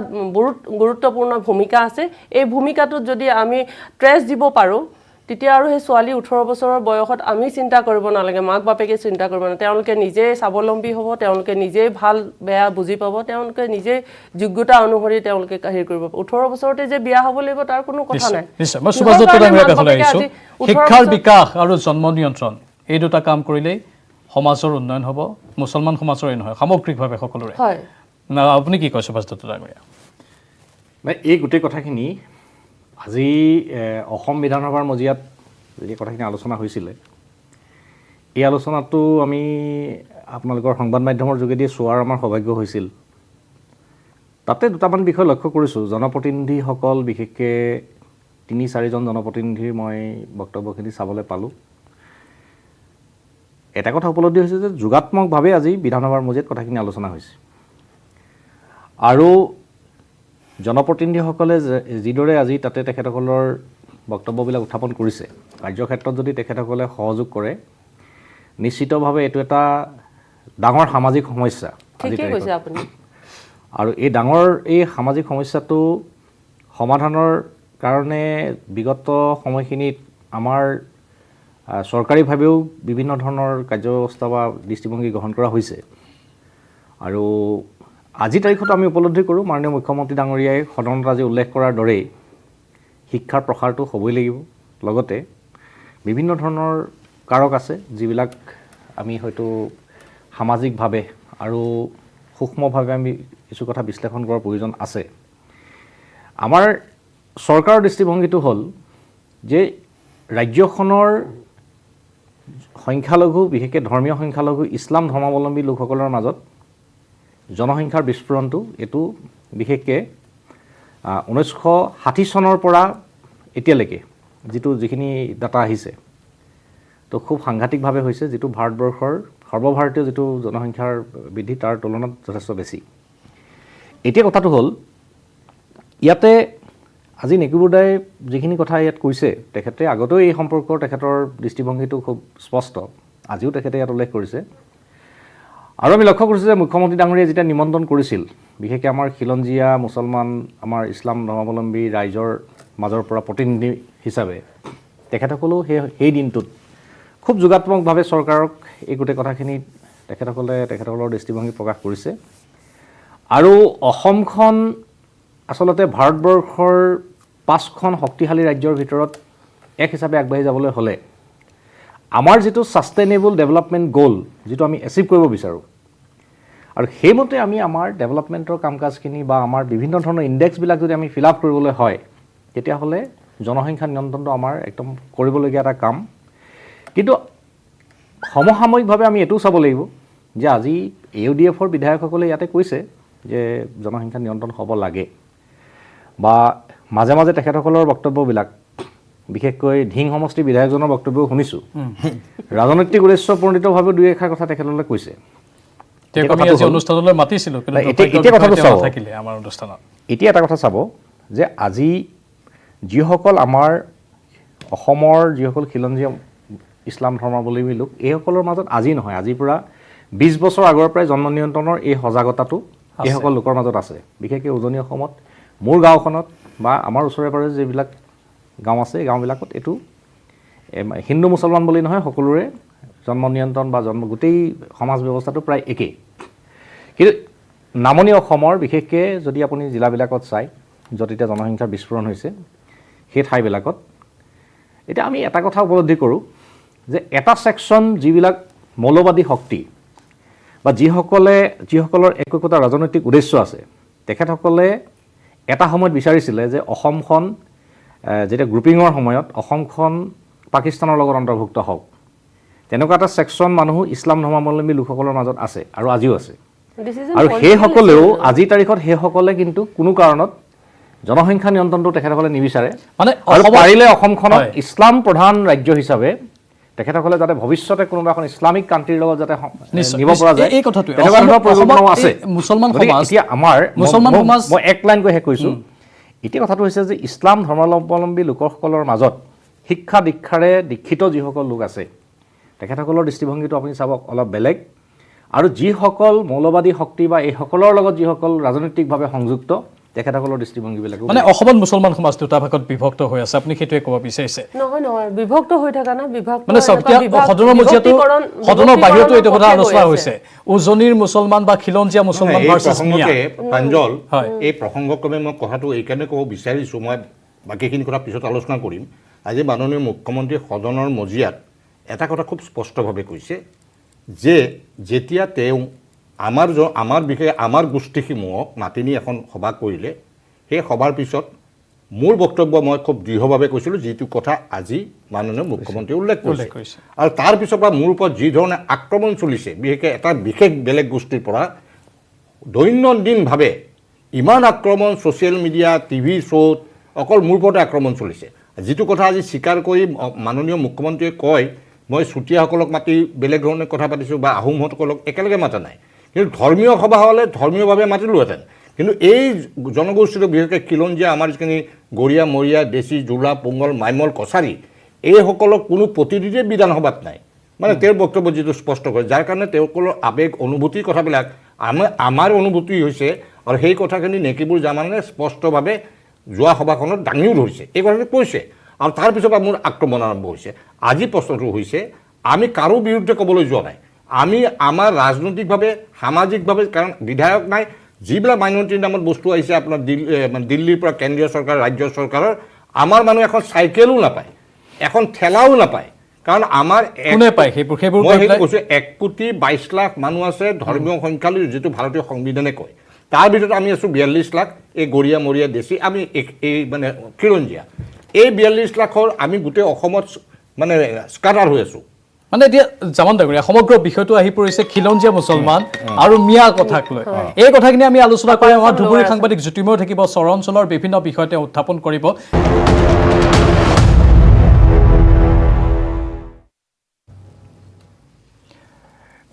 গুৰুত্বপূৰ্ণ ভূমিকা আছে এই ভূমিকাটোত যদি আমি ট্ৰেছ দিব পাৰোঁ তেতিয়া আৰু সেই ছোৱালী 18 বছৰৰ বয়সত আমি চিন্তা কৰিব নালাগে মাক বাপেকে চিন্তা কৰিব নালাগে তেওঁলোকে নিজে স্বাৱলম্বী হ'ব তেওঁলোকে নিজে ভাল বেয়া বুজি পাব তেওঁলোকে নিজে যোগ্যতা অনুসৰি তেওঁলোকে হেৰি কৰিব 18 বছৰতে যে বিয়া হ'ব লাগিব তাৰ কোনো কথা নাই নিশ্চয় মই সুভাষ দত্ত ডাঙৰীয়াৰ কাষলৈ আহিছোঁ শিক্ষাৰ বিকাশ আৰু জন্ম নিয়ন্ত্ৰণ এই দুটা কাম কৰিলেই সমাজৰ উন্নয়ন হ'ব মুছলমান সমাজৰে নহয় সামগ্ৰিকভাৱে সকলোৰে হয় আপুনি কি কয় সুভাষ দত্ত ডাঙৰীয়া এই গোটেই কথাখিনি আজি অসম বিধানসভাৰ মজিয়াত যি কথাখিনি আলোচনা হৈছিলে এই আলোচনাটো আমি আপোনালোকৰ সংবাদ মাধ্যমৰ যোগেদি চোৱাৰ আমাৰ সৌভাগ্য হৈছিল তাতে দুটামান বিষয় লক্ষ্য কৰিছোঁ জনপ্ৰতিনিধিসকল বিশেষকৈ 3-4জন জনপ্ৰতিনিধিৰ মই বক্তব্যখিনি চাবলৈ পালোঁ এটা কথা উপলব্ধি হৈছে যে যোগাত্মকভাৱে আজি বিধানসভাৰ মজিয়াত কথাখিনি আলোচনা হৈছে আৰু জনপ্ৰতিনিধিসকলে যিদৰে আজি তাতে তেখেতসকলৰ বক্তব্যবিলাক উত্থাপন কৰিছে কাৰ্যক্ষেত্ৰত যদি তেখেতসকলে সহযোগ কৰে নিশ্চিতভাৱে এইটো এটা ডাঙৰ সামাজিক সমস্যা আৰু এই সামাজিক সমস্যাটো সমাধানৰ কাৰণে বিগত সময়খিনিত আমাৰ চৰকাৰীভাৱেও বিভিন্ন ধৰণৰ কাৰ্যব্যৱস্থা বা দৃষ্টিভংগী গ্ৰহণ কৰা হৈছে আৰু আজিৰ তাৰিখত আমি উপলব্ধি কৰোঁ মাননীয় মুখ্যমন্ত্ৰী ডাঙৰীয়াই সদনত আজি উল্লেখ কৰাৰ দৰেই শিক্ষাৰ প্ৰসাৰটো হ'বই লাগিব লগতে বিভিন্ন ধৰণৰ কাৰক আছে যিবিলাক আমি হয়তো সামাজিকভাৱে আৰু সূক্ষ্মভাৱে আমি কিছু কথা বিশ্লেষণ কৰাৰ প্ৰয়োজন আছে আমাৰ চৰকাৰৰ দৃষ্টিভংগীটো হ'ল যে ৰাজ্যখনৰ সংখ্যালঘু বিশেষকৈ ধৰ্মীয় সংখ্যালঘু ইছলাম ধৰ্মাৱলম্বী লোকসকলৰ মাজত জনসংখ্যাৰ বিস্ফোৰণটো এইটো বিশেষকৈ 1960 চনৰ পৰা এতিয়ালৈকে যিখিনি ডাটা আহিছে তো খুব সাংঘাতিকভাৱে হৈছে যিটো ভাৰতবৰ্ষৰ সৰ্বভাৰতীয় যিটো জনসংখ্যাৰ বৃদ্ধি তাৰ তুলনাত যথেষ্ট বেছি এতিয়া কথাটো হ'ল ইয়াতে আজি নেকিবুদাই যিখিনি কথা ইয়াত কৈছে তেখেতে আগতেও এই সম্পৰ্কৰ তেখেতৰ দৃষ্টিভংগীটো খুব স্পষ্ট আজিও তেখেতে ইয়াত উল্লেখ কৰিছে আৰু আমি লক্ষ্য কৰিছোঁ যে মুখ্যমন্ত্ৰী ডাঙৰীয়াই যেতিয়া নিমন্ত্ৰণ কৰিছিল বিশেষকৈ আমাৰ খিলঞ্জীয়া মুছলমান আমাৰ ইছলাম ধৰ্মাৱলম্বী ৰাইজৰ মাজৰ পৰা প্ৰতিনিধি হিচাপে তেখেতসকলেও সেই দিনটোত খুব যোগাত্মকভাৱে চৰকাৰক এই গোটেই কথাখিনি তেখেতসকলৰ দৃষ্টিভংগী প্ৰকাশ কৰিছে আৰু অসমখন আচলতে ভাৰতবৰ্ষৰ 5খন শক্তিশালী ৰাজ্যৰ ভিতৰত এক হিচাপে আগবাঢ়ি যাবলৈ হ'লে আমাৰ যিটো ছাষ্টেইনেবল ডেভেলপমেণ্ট গ'ল যিটো আমি এচিভ কৰিব বিচাৰোঁ আৰু সেইমতে আমি আমাৰ ডেভেলপমেণ্টৰ কাম কাজখিনি বা আমাৰ বিভিন্ন ধৰণৰ ইণ্ডেক্সবিলাক যদি আমি ফিল আপ কৰিবলৈ হয় তেতিয়াহ'লে জনসংখ্যা নিয়ন্ত্ৰণটো আমাৰ একদম কৰিবলগীয়া এটা কাম কিন্তু সমসাময়িকভাৱে আমি এইটোও চাব লাগিব যে আজি AUDFৰ বিধায়কসকলে ইয়াতে কৈছে যে জনসংখ্যা নিয়ন্ত্ৰণ হ'ব লাগে বা মাজে মাজে তেখেতসকলৰ বক্তব্যবিলাক বিশেষকৈ ধিং সমষ্টিৰ বিধায়কজনৰ বক্তব্যও শুনিছোঁ ৰাজনৈতিক উদ্দেশ্যপ্ৰণোদিতভাৱে দুই এষাৰ কথা তেখেতসকলে কৈছে তেওঁক আমি কথাটো আজি হ'ল- অনুষ্ঠানলৈ মাতিছিলোঁ, কিন্তু নাই, এতিয়া দুৰ্ভাগ্যৰ কথাটো বিষয়ে তেওঁ চাব। নাথাকিলে আমাৰ অনুষ্ঠানত। এতিয়া এটা কথা চাব যে আজি যিসকল আমাৰ অসমৰ যিসকল খিলঞ্জীয়া ইছলাম ধৰ্মাৱলম্বী লোক, এইসকলৰ মাজত আজি নহয়, আজিৰ পৰা 20 বছৰ আগৰ পৰাই জন্ম নিয়ন্ত্ৰণৰ এই সজাগতাটো এইসকল লোকৰ মাজত আছে। বিশেষকৈ উজনি অসমত মোৰ গাঁওখনত বা আমাৰ ওচৰে পাঁজৰে যিবিলাক গাঁও আছে, এই গাঁওবিলাকত এইটো হিন্দু মুছলমান বুলি নহয়, সকলোৰে জন্ম নিয়ন্ত্ৰণ বা গোটেই সমাজ ব্যৱস্থাটো প্ৰায় একেই। কিন্তু নামনি অসমৰ বিশেষকৈ যদি আপুনি জিলাবিলাকত চায়, য'ত এতিয়া জনসংখ্যাৰ বিস্ফোৰণ হৈছে, সেই ঠাইবিলাকত এতিয়া আমি এটা কথা উপলব্ধি কৰোঁ যে এটা ছেকশ্যন যিবিলাক মৌলবাদী শক্তি বা যিসকলৰ একো ৰাজনৈতিক উদ্দেশ্য আছে, তেখেতসকলে এটা সময়ত বিচাৰিছিলে যে অসমখন যেতিয়া গ্ৰুপিঙৰ সময়ত অসমখন পাকিস্তানৰ লগত অন্তৰ্ভুক্ত হওক। তেনেকুৱা এটা ছেকশ্যন মানুহ ইছলাম ধৰ্মাৱলম্বী লোকসকলৰ মাজত আছে আৰু আজিও আছে। আৰু সেইসকলেও আজিৰ তাৰিখত সেইসকলে কিন্তু কোনো কাৰণত জনসংখ্যা নিয়ন্ত্ৰণটো তেখেতসকলে নিবিচাৰে। মানে আৰু অসমত- পাৰিলে অসমখনক হয়। ইছলাম প্ৰধান ৰাজ্য হিচাপে তেখেতসকলে যাতে ভৱিষ্যতে কোনোবা এখন ইছলামিক কাণ্ট্ৰিৰ লগত যাতে নিশ্চয়, নিব পৰা যায়, এই কথাটোৱে। তেনেকুৱা ধৰণৰ অসমত- পৰিকল্পনাও অসমত আছে। এই মুছলমান গতিকে সমাজ- এতিয়া আমাৰ মুছলমান সমাজ- মই এক লাইন কৈ শেষ কৰিছোঁ। এতিয়া কথাটো হৈছে যে ইছলাম ধৰ্মাৱলম্বী লোকসকলৰ মাজত শিক্ষা দীক্ষাৰে দীক্ষিত যিসকল লোক আছে, তেখেতসকলৰ দৃষ্টিভংগীটো আপুনি চাব অলপ বেলেগ। আৰু যিসকল মৌলবাদী শক্তি বা এইসকলৰ লগত যিসকল ৰাজনৈতিকভাৱে সংযুক্ত, তেখেতসকলৰ দৃষ্টিভংগীবিলাকো মানে অসমত মুছলমান সমাজ দুটা ভাগত বিভক্ত হৈ আছে, আপুনি সেইটোৱে ক'ব বিচাৰিছে? নহয় বিভক্ত হৈ থকা না, বিভক্ত মানে চব এতিয়া সদনৰ মজিয়াটো, সদনৰ বাহিৰতো এইটো কথা আলোচনা হৈছে, উজনিৰ মুছলমান বা খিলঞ্জীয়া মুছলমান এই ভাৰ্চেছ মিয়া। প্ৰসংগতে প্ৰাঞ্জল, হয়। এই প্ৰসংগক্ৰমে মই কথাটো এইকাৰণে ক'ব বিচাৰিছোঁ, মই বাকীখিনি কথা পিছত আলোচনা কৰিম। আজি মাননীয় মুখ্যমন্ত্ৰী সদনৰ মজিয়াত এটা কথা খুব স্পষ্টভাৱে কৈছে যে যেতিয়া তেওঁ আমাৰ বিষয়ে আমাৰ গোষ্ঠীসমূহক মাতি নি এখন সভা কৰিলে, সেই সভাৰ পিছত মোৰ বক্তব্য মই খুব দৃঢ়ভাৱে কৈছিলোঁ, যিটো কথা আজি মাননীয় মুখ্যমন্ত্ৰীয়ে উল্লেখ কৰিছে। আৰু তাৰ পিছৰ পৰা মোৰ ওপৰত যি ধৰণে আক্ৰমণ চলিছে, বিশেষকৈ এটা বিশেষ বেলেগ গোষ্ঠীৰ পৰা দৈনন্দিনভাৱে ইমান আক্ৰমণ ছ'চিয়েল মিডিয়া, টিভি শ্ব'ত অকল মোৰ ওপৰতে আক্ৰমণ চলিছে। যিটো কথা আজি স্বীকাৰ কৰি মাননীয় মুখ্যমন্ত্ৰীয়ে কয়, মই চুতীয়াসকলক মাতি বেলেগ ধৰণে কথা পাতিছোঁ বা আহোমসকলক একেলগে মাতা নাই, কিন্তু ধৰ্মীয় সভা হ'লে ধৰ্মীয়ভাৱে মাতিলোহেঁতেন। কিন্তু এই জনগোষ্ঠীটো বিশেষকৈ খিলঞ্জীয়া, আমাৰ যিখিনি গৰীয়া, মৰীয়া, দেশী, জোলা, পোংগল, মাইমল, কছাৰী, এইসকলক কোনো প্ৰতিনিধিয়ে বিধানসভাত নাই। মানে তেওঁৰ বক্তব্য যিটো স্পষ্ট কৰে, যাৰ কাৰণে তেওঁলোকৰ আৱেগ অনুভূতিৰ কথাবিলাক আমাৰ অনুভূতি হৈছে, আৰু সেই কথাখিনি নেকিবুল জামানে স্পষ্টভাৱে যোৱা সভাখনত দাঙিও ধৰিছে, এই কথাটো কৈছে। আৰু তাৰপিছৰ পৰা মোৰ আক্ৰমণ আৰম্ভ হৈছে। আজি প্ৰশ্নটো হৈছে, আমি কাৰো বিৰুদ্ধে ক'বলৈ যোৱা নাই, আমি আমাৰ ৰাজনৈতিকভাৱে সামাজিকভাৱে, কাৰণ বিধায়ক নাই, যিবিলাক মাইনৰিটিৰ নামত বস্তু আহিছে আপোনাৰ দিল্লীৰ পৰা কেন্দ্ৰীয় চৰকাৰ, ৰাজ্য চৰকাৰৰ, আমাৰ মানুহ এখন চাইকেলো নাপায়, এখন ঠেলাও নাপায়। কাৰণ আমাৰ মই সেইটো কৈছোঁ, 1,22,00,000 মানুহ আছে ধৰ্মীয় সংখ্যালঘু, যিটো ভাৰতীয় সংবিধানে কয়। তাৰ ভিতৰত আমি আছোঁ 42 লাখ, এই গৰীয়া মৰীয়া দেশী, আমি এই মানে খিলঞ্জীয়া। এই 42 লাখৰ আমি গোটেই অসমত মানে স্কাটাৰ হৈ আছোঁ। মানে এতিয়া জামান ডাঙৰীয়া, সমগ্ৰ বিষয়টো আহি পৰিছে খিলঞ্জীয়া মুছলমান আৰু মিয়া কথাক লৈ। এই কথাখিনি আমি আলোচনা কৰি আমাৰ ধুবুৰী সাংবাদিক জ্যোতিময় থাকিব, চৰ অঞ্চলৰ বিভিন্ন বিষয় তেওঁ উত্থাপন কৰিব।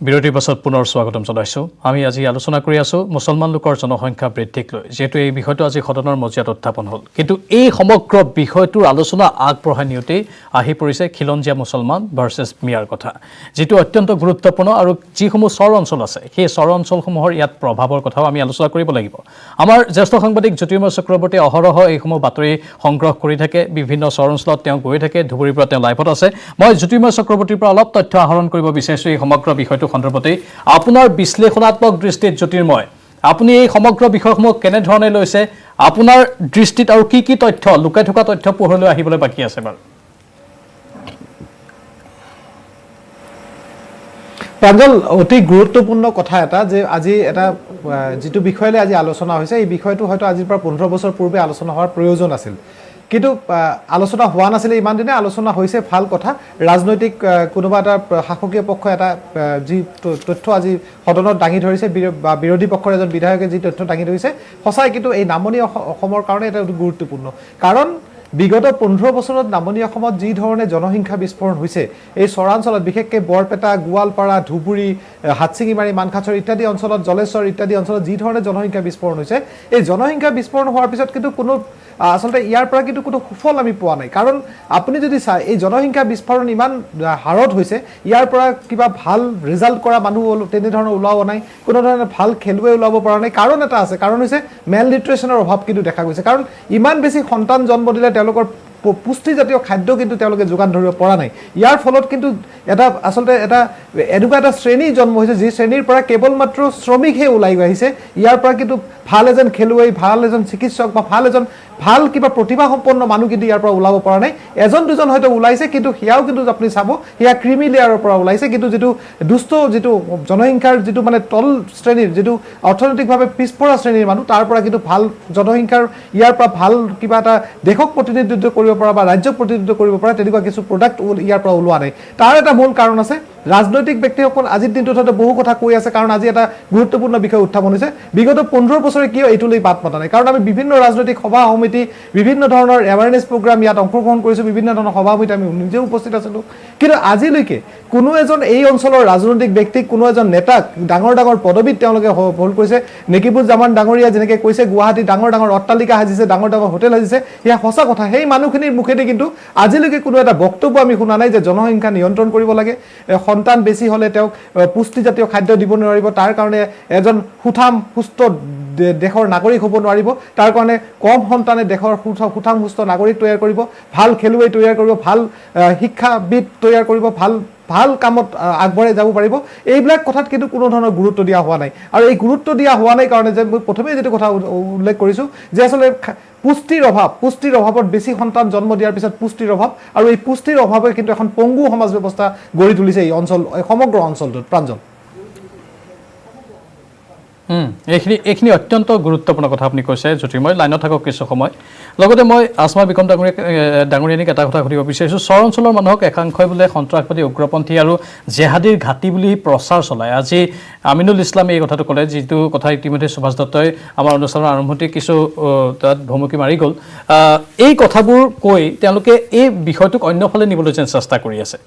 বিৰতিৰ পাছত পুনৰ স্বাগতম জনাইছোঁ। আমি আজি আলোচনা কৰি আছোঁ মুছলমান লোকৰ জনসংখ্যা বৃদ্ধিক লৈ, যিহেতু এই বিষয়টো আজি সদনৰ মজিয়াত উত্থাপন হ'ল। কিন্তু এই সমগ্ৰ বিষয়টোৰ আলোচনা আগবঢ়াই নিওঁতেই আহি পৰিছে খিলঞ্জীয়া মুছলমান ভাৰ্চেছ মিয়াৰ কথা, যিটো অত্যন্ত গুৰুত্বপূৰ্ণ। আৰু যিসমূহ চৰ অঞ্চল আছে, সেই চৰ অঞ্চলসমূহৰ ইয়াত প্ৰভাৱৰ কথাও আমি আলোচনা কৰিব লাগিব। আমাৰ জ্যেষ্ঠ সাংবাদিক জ্যোতিৰ্ময় চক্ৰৱৰ্তীয়ে অহৰহ এইসমূহ বাতৰি সংগ্ৰহ কৰি থাকে, বিভিন্ন চৰ অঞ্চলত তেওঁ গৈ থাকে, ধুবুৰীৰ পৰা তেওঁ লাইভত আছে। মই জ্যোতিৰ্ময় চক্ৰৱৰ্তীৰ পৰা অলপ তথ্য আহৰণ কৰিব বিচাৰিছোঁ এই সমগ্ৰ বিষয়টো সন্দৰ্ভতেই। আপোনাৰ বিশ্লেষণাত্মক দৃষ্টিত জ্যোতিৰ্ময়, আপুনি এই সমগ্ৰ বিষয়সমূহ কেনেধৰণে লৈছে, আপোনাৰ দৃষ্টিত আৰু কি কি তথ্য, লুকাই থকা তথ্য পোহৰলৈ আহিবলৈ বাকী আছে বাৰু? প্ৰাঞ্জল, অতি গুৰুত্বপূৰ্ণ কথা এটা যে আজি এটা যিটো বিষয়লৈ আজি আলোচনা হৈছে, এই বিষয়টো হয়তো আজিৰ পৰা 15 বছৰ পূৰ্বে আলোচনা হোৱাৰ প্ৰয়োজন আছিল, কিন্তু আলোচনা হোৱা নাছিলে। ইমান দিনে আলোচনা হৈছে, ভাল কথা। ৰাজনৈতিক কোনোবা এটা শাসকীয় পক্ষ এটা যি তথ্য আজি সদনত দাঙি ধৰিছে, বা বিৰোধী পক্ষৰ এজন বিধায়কে যি তথ্য দাঙি ধৰিছে, সঁচাই কিন্তু এই নামনি অসমৰ কাৰণে এটা গুৰুত্বপূৰ্ণ। কাৰণ বিগত 15 বছৰত নামনি অসমত যি ধৰণে জনসংখ্যা বিস্ফোৰণ হৈছে এই চৰাঞ্চলত বিশেষকৈ বৰপেটা গোৱালপাৰা ধুবুৰী হাতছিঙিমাৰী মানখাচৰ ইত্যাদি অঞ্চলত জলেশ্বৰ ইত্যাদি অঞ্চলত যি ধৰণে জনসংখ্যা বিস্ফোৰণ হৈছে এই জনসংখ্যা বিস্ফোৰণ হোৱাৰ পিছত কিন্তু কোনো আসলতে ইয়াৰ পৰা কিন্তু কোনো সুফল আমি পোৱা নাই কাৰণ আপুনি যদি চাই এই জনসংখ্যা বিস্ফোৰণ ইমান হাৰত হৈছে ইয়াৰ পৰা কিবা ভাল ৰিজাল্ট কৰা মানুহ তেনেধৰণৰ ওলাব নাই কোনো ধৰণৰ ভাল খেলুৱৈ ওলাব পৰা নাই কাৰণ এটা আছে কাৰণ হৈছে মেল নিউট্ৰিশ্যনৰ অভাৱ কিন্তু দেখা গৈছে কাৰণ ইমান বেছি সন্তান জন্ম দিলে তেওঁলোকৰ পুষ্টিজাতীয় খাদ্য কিন্তু তেওঁলোকে যোগান ধৰিব পৰা নাই ইয়াৰ ফলত কিন্তু এটা আসলতে এটা এনেকুৱা এটা শ্ৰেণী জন্ম হৈছে যি শ্ৰেণীৰ পৰা কেৱল মাত্ৰ শ্ৰমিকহে ওলাই আহিছে ইয়াৰ পৰা কিন্তু ভাল এজন খেলুৱৈ ভাল এজন চিকিৎসক বা ভাল কিবা প্ৰতিভা সম্পন্ন মানুহ কিন্তু ইয়াৰ পৰা ওলাব পৰা নাই এজন দুজন হয়তো ওলাইছে কিন্তু হিয়াও কিন্তু আপুনি চাব হিয়া ক্ৰিমি লেয়াৰৰ পৰা ওলাইছে কিন্তু যিটো দুষ্ট যিটো জনসংখ্যাৰ যিটো মানে তল শ্ৰেণীৰ যিটো অৰ্থনৈতিকভাৱে পিছপৰা শ্ৰেণীৰ মানুহ তাৰ পৰা কিন্তু ভাল জনসংখ্যাৰ ইয়াৰ পৰা ভাল কিবা এটা দেশক প্ৰতিনিধিত্ব কৰিব পৰা বা ৰাজ্যক প্ৰতিনিধিত্ব কৰিব পৰা তেনেকুৱা কিছু প্ৰডাক্ট ইয়াৰ পৰা ওলোৱা নাই তাৰ এটা মূল কাৰণ আছে ৰাজনৈতিক ব্যক্তিসকল আজিৰ দিনটোত হয়তো বহু কথা কৈ আছে কাৰণ আজি এটা গুৰুত্বপূৰ্ণ বিষয় উত্থাপন হৈছে বিগত 15 বছৰে কিয় এইটোলৈ বাট মতা নাই কাৰণ আমি বিভিন্ন ৰাজনৈতিক সভা সমিতি বিভিন্ন ধৰণৰ এৱাৰনেছ প্ৰগ্ৰাম ইয়াত অংশগ্ৰহণ কৰিছোঁ বিভিন্ন ধৰণৰ সভা সমিতি আমি নিজেও উপস্থিত আছিলোঁ কিন্তু আজিলৈকে কোনো এজন এই অঞ্চলৰ ৰাজনৈতিক ব্যক্তিক কোনো এজন নেতাক ডাঙৰ ডাঙৰ পদবীত তেওঁলোকে হ'ল কৈছে নেকিবুজ্জামান ডাঙৰীয়া যেনেকৈ কৈছে গুৱাহাটী ডাঙৰ ডাঙৰ অট্টালিকা সাজিছে ডাঙৰ ডাঙৰ হোটেল সাজিছে সেয়া সঁচা কথা সেই মানুহখিনিৰ মুখেদি কিন্তু আজিলৈকে কোনো এটা বক্তব্য আমি শুনা নাই যে জনসংখ্যা নিয়ন্ত্ৰণ কৰিব লাগে সন্তান বেছি হ'লে তেওঁক পুষ্টিজাতীয় খাদ্য দিব নোৱাৰিব তাৰ কাৰণে এজন সুঠাম সুস্থ দেশৰ নাগৰিক হ'ব নোৱাৰিব তাৰ কাৰণে কম সন্তানে দেশৰ সুঠাম সুস্থ নাগৰিক তৈয়াৰ কৰিব ভাল খেলুৱৈ তৈয়াৰ কৰিব ভাল শিক্ষাবিদ তৈয়াৰ কৰিব ভাল কামত আগবঢ়াই যাব পাৰিব এইবিলাক কথাত কিন্তু কোনো ধৰণৰ গুৰুত্ব দিয়া হোৱা নাই আৰু এই গুৰুত্ব দিয়া হোৱা নাই কাৰণে যে মই প্ৰথমে যেটো কথা উল্লেখ কৰিছোঁ যে আসলে পুষ্টিৰ অভাৱত বেছি সন্তান জন্ম দিয়াৰ পিছত পুষ্টিৰ অভাৱ আৰু এই পুষ্টিৰ অভাৱে কিন্তু এখন পংগু সমাজ ব্যৱস্থা গঢ়ি তুলিছে এই অঞ্চল সমগ্ৰ অঞ্চলটোত প্ৰাঞ্জল এইখিনি অত্যন্ত গুৰুত্বপূৰ্ণ কথা আপুনি কৈছে জ্যোতিৰ্ময় লাইনত থাকক কিছু সময় লগতে মই আসমা বিকম ডাঙৰীয়ানীক এটা কথা সুধিব বিচাৰিছোঁ চৰ অঞ্চলৰ মানুহক একাংশই বোলে সন্ত্ৰাসবাদী উগ্ৰপন্থী আৰু জেহাদীৰ ঘাটি বুলি প্ৰচাৰ চলায় আজি আমিনুল ইছলামে এই কথাটো ক'লে যিটো কথা ইতিমধ্যে সুভাষ দত্তই আমাৰ অনুষ্ঠানৰ আৰম্ভণিতে কিছু তাত ভুমুকি মাৰি গ'ল এই কথাবোৰ কৈ তেওঁলোকে এই বিষয়টোক অন্যফালে নিবলৈ যেন চেষ্টা কৰি আছে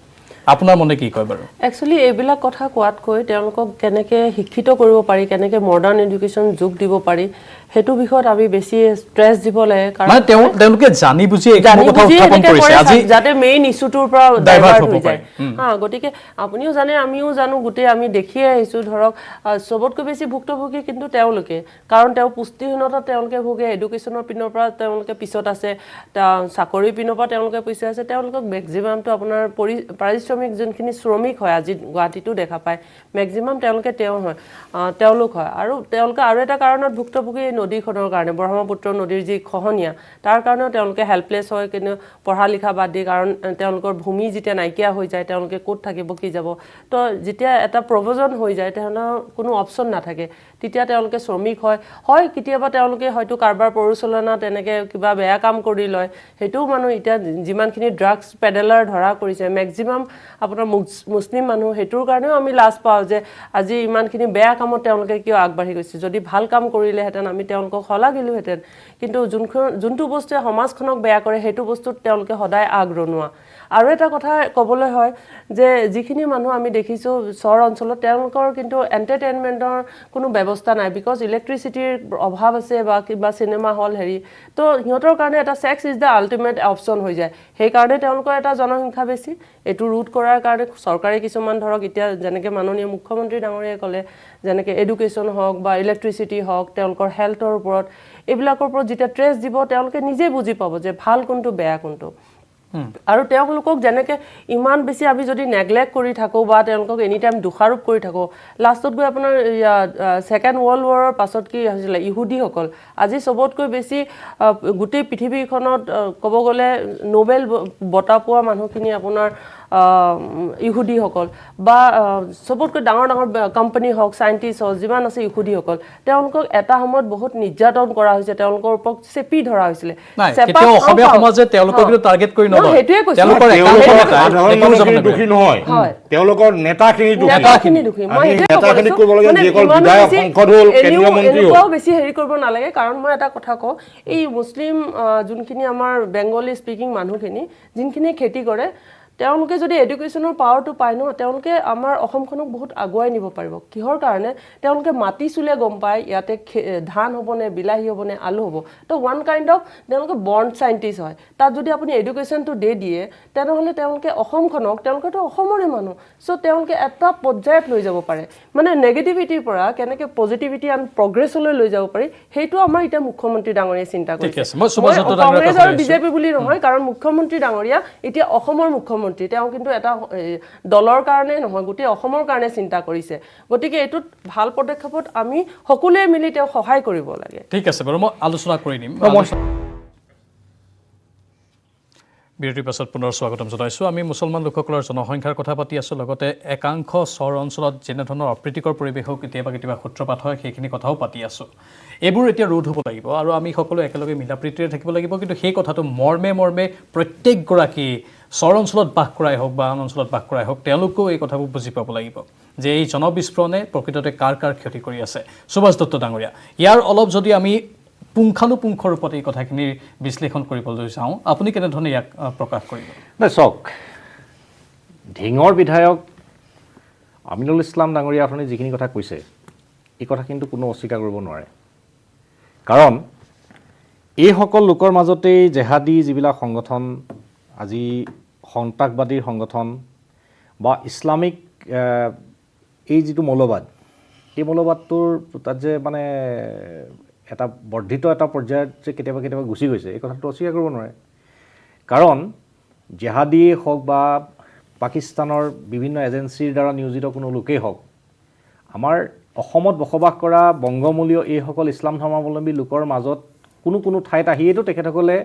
আপোনাৰ মনে কি কয় বাৰু একচুয়ালি এইবিলাক কথা কোৱাতকৈ তেওঁলোকক কেনেকৈ শিক্ষিত কৰিব পাৰি কেনেকৈ মডাৰ্ণ এডুকেশ্যন যোগ দিব পাৰি হেতু বিষয়ত আমি বেছি স্ট্ৰেছ দিব লাগে কাৰণ তেওঁলোকে জানি বুজি এই কথা উত্থাপন কৰিছে আজি যাতে মেইন ইস্যুটোৰ পৰা ডাইভাৰ্ট হৈ যায় গতিকে আপুনিও জানে আমিও জানো গোটেই আমি দেখিয়ে আহিছোঁ ধৰক সবতকৈ বেছি ভুক্তভোগী কিন্তু তেওঁলোকে কাৰণ তেওঁ পুষ্টিহীনতা তেওঁলোকে ভোগে এডুকেশ্যনৰ পিনৰ পৰা তেওঁলোকে পিছত আছে চাকৰিৰ পিনৰ পৰা তেওঁলোকে পিছত আছে তেওঁলোকক মেক্সিমামটো আপোনাৰ পাৰিশ্ৰমিক যোনখিনি শ্ৰমিক হয় আজি গুৱাহাটীতো দেখা পায় মেক্সিমাম তেওঁলোক হয় আৰু তেওঁলোকে আৰু এটা কাৰণত ভুক্তভোগী নদীখনৰ কাৰণে ব্ৰহ্মপুত্ৰ নদীৰ যি খহনীয়া তাৰ কাৰণেও তেওঁলোকে হেল্পলেছ হয় কিন্তু পঢ়া লিখা বাদ দি কাৰণ তেওঁলোকৰ ভূমি যেতিয়া নাইকিয়া হৈ যায় তেওঁলোকে ক'ত থাকিব কি যাব তো যেতিয়া এটা প্ৰয়োজন হৈ যায় তেতিয়াহ'লে কোনো অপশ্যন নাথাকে তেতিয়া তেওঁলোকে শ্ৰমিক হয় কেতিয়াবা তেওঁলোকে হয়তো কাৰবাৰ পৰিচালনা তেনেকৈ কিবা বেয়া কাম কৰি লয় সেইটোও মানুহ এতিয়া যিমানখিনি ড্ৰাগছ পেডেলাৰ ধৰা কৰিছে মেক্সিমাম আপোনাৰ মুছলিম মানুহ সেইটোৰ কাৰণেও আমি লাজ পাওঁ যে আজি ইমানখিনি বেয়া কামত তেওঁলোকে কিয় আগবাঢ়ি গৈছে যদি ভাল কাম কৰিলেহেঁতেন আমি তেওঁলোকক শলাগিলোহেঁতেন কিন্তু যোনটো বস্তুৱে সমাজখনক বেয়া কৰে সেইটো বস্তুত তেওঁলোকে সদায় আগৰণুৱা আৰু এটা কথা ক'বলৈ হয় যে যিখিনি মানুহ আমি দেখিছোঁ চহৰ অঞ্চলত তেওঁলোকৰ কিন্তু এণ্টাৰটেইনমেণ্টৰ কোনো ব্যৱস্থা নাই বিকজ ইলেক্ট্ৰিচিটিৰ অভাৱ আছে বা কিবা চিনেমা হল হেৰি তো সিহঁতৰ কাৰণে এটা sex is the ultimate option হৈ যায় সেইকাৰণে তেওঁলোকৰ এটা জনসংখ্যা বেছি এইটো ৰোধ কৰাৰ কাৰণে চৰকাৰে কিছুমান ধৰক এতিয়া যেনেকৈ মাননীয় মুখ্যমন্ত্ৰী ডাঙৰীয়াই ক'লে যেনেকৈ এডুকেশ্যন হওক বা ইলেক্ট্ৰিচিটি হওক তেওঁলোকৰ হেল্থৰ ওপৰত এইবিলাকৰ ওপৰত যেতিয়া ট্ৰেছ দিব তেওঁলোকে নিজে বুজি পাব যে ভাল কোনটো বেয়া কোনটো আৰু তেওঁলোকক যেনেকৈ ইমান বেছি আমি যদি নেগলেক্ট কৰি থাকোঁ বা তেওঁলোকক এনি টাইম দোষাৰোপ কৰি থাকোঁ লাষ্টত গৈ আপোনাৰ ছেকেণ্ড ৱৰ্ল্ড ৱাৰৰ পাছত কি হৈছিলে ইহুদীসকল আজি চবতকৈ বেছি গোটেই পৃথিৱীখনত ক'ব গ'লে নোবেল বঁটা পোৱা মানুহখিনি আপোনাৰ ইহুদীসকল বা চবতকৈ ডাঙৰ ডাঙৰ কোম্পানী হওক চাইণ্টিষ্ট হওক যিমান আছে ইহুদীসকল তেওঁলোকক এটা সময়ত বহুত নিৰ্যাতন কৰা হৈছে তেওঁলোকৰ ওপৰত চেপি ধৰা হৈছিলে কেতিয়াও অসমীয়া সমাজে তেওঁলোকক কিন্তু টাৰ্গেট কৰি নলয় সেইটোৱে কৈছো দোষী নহয় তেওঁলোকৰ নেতাখিনি দুখী মই এনেকুৱাও বেছি হেৰি কৰিব নালাগে কাৰণ মই এটা কথা কওঁ এই মুছলিম যোনখিনি আমাৰ বেংগলী স্পিকিং মানুহখিনি যোনখিনি খেতি কৰে তেওঁলোকে যদি এডুকেশ্যনৰ পাৱাৰটো পায় ন তেওঁলোকে আমাৰ অসমখনক বহুত আগুৱাই নিব পাৰিব কিহৰ কাৰণে তেওঁলোকে মাটি চুলে গম পায় ইয়াতে ধান হ'বনে বিলাহী হ'বনে আলু হ'ব তো ওৱান কাইণ্ড অফ তেওঁলোকে বৰ্ণ চাইণ্টিষ্ট হয় তাত যদি আপুনি এডুকেশ্যনটো দিয়ে তেনেহ'লে তেওঁলোকে অসমখনক তেওঁলোকেতো অসমৰে মানুহ চ' তেওঁলোকে এটা পৰ্যায়ত লৈ যাব পাৰে মানে নেগেটিভিটিৰ পৰা কেনেকৈ পজিটিভিটি এণ্ড প্ৰগ্ৰেছলৈ লৈ যাব পাৰি সেইটো আমাৰ এতিয়া মুখ্যমন্ত্ৰী ডাঙৰীয়াই চিন্তা কৰিছে কংগ্ৰেছ আৰু বিজেপি বুলি নহয় কাৰণ মুখ্যমন্ত্ৰী ডাঙৰীয়া এতিয়া অসমৰ মুখ্যমন্ত্ৰী তেওঁ কিন্তু এটা দলৰ কাৰণে নহয় গোটেই অসমৰ কাৰণে চিন্তা কৰিছে গতিকে এইটোত ভাল পদক্ষেপত আমি সকলোৱে মিলি তেওঁ সহায় কৰিব লাগে ঠিক আছে বাৰু মই আলোচনা কৰি দিম বিৰতিৰ পাছত পুনৰ স্বাগতম জনাইছোঁ আমি মুছলমান লোকসকলৰ জনসংখ্যাৰ কথা পাতি আছোঁ লগতে একাংশ চহৰ অঞ্চলত যেনেধৰণৰ অপ্ৰীতিকৰ পৰিৱেশো কেতিয়াবা সূত্ৰপাত হয় সেইখিনি কথাও পাতি আছোঁ এইবোৰ এতিয়া ৰোধ হ'ব লাগিব আৰু আমি সকলো একেলগে মিলা প্ৰীতিৰে থাকিব লাগিব কিন্তু সেই কথাটো মৰ্মে প্ৰত্যেকগৰাকী চহৰ অঞ্চলত বাস কৰাই হওক বা আন অঞ্চলত বাস কৰাই হওক তেওঁলোকেও এই কথাবোৰ বুজি পাব লাগিব যে এই জনবিস্ফোৰণে প্ৰকৃততে কাৰ ক্ষতি কৰি আছে সুভাষ দত্ত ডাঙৰীয়া ইয়াৰ অলপ যদি আমি পুংখানুপুংখ ৰূপত এই কথাখিনিৰ বিশ্লেষণ কৰিবলৈ চাওঁ আপুনি কেনেধৰণে ইয়াক প্ৰকাশ কৰিব চাওক ঢিঙৰ বিধায়ক আমিনুল ইছলাম ডাঙৰীয়া আপুনি যিখিনি কথা কৈছে এই কথা কিন্তু কোনো অস্বীকাৰ কৰিব নোৱাৰে কাৰণ এইসকল লোকৰ মাজতেই জেহাদী যিবিলাক সংগঠন আজি সন্ত্ৰাসবাদীৰ সংগঠন বা ইছলামিক এই যিটো মৌলবাদ এই মৌলবাদটোৰ তাত যে মানে এটা বৰ্ধিত এটা পৰ্যায়ত যে কেতিয়াবা গুচি গৈছে এই কথাটো অস্বীকাৰ কৰিব নোৱাৰে কাৰণ জেহাদীয়ে হওক বা পাকিস্তানৰ বিভিন্ন এজেঞ্চিৰ দ্বাৰা নিয়োজিত কোনো লোকেই হওক আমাৰ অসমত বসবাস কৰা বংগমূলীয় এইসকল ইছলাম ধৰ্মাৱলম্বী লোকৰ মাজত কোনো ঠাইত আহিয়েতো তেখেতসকলে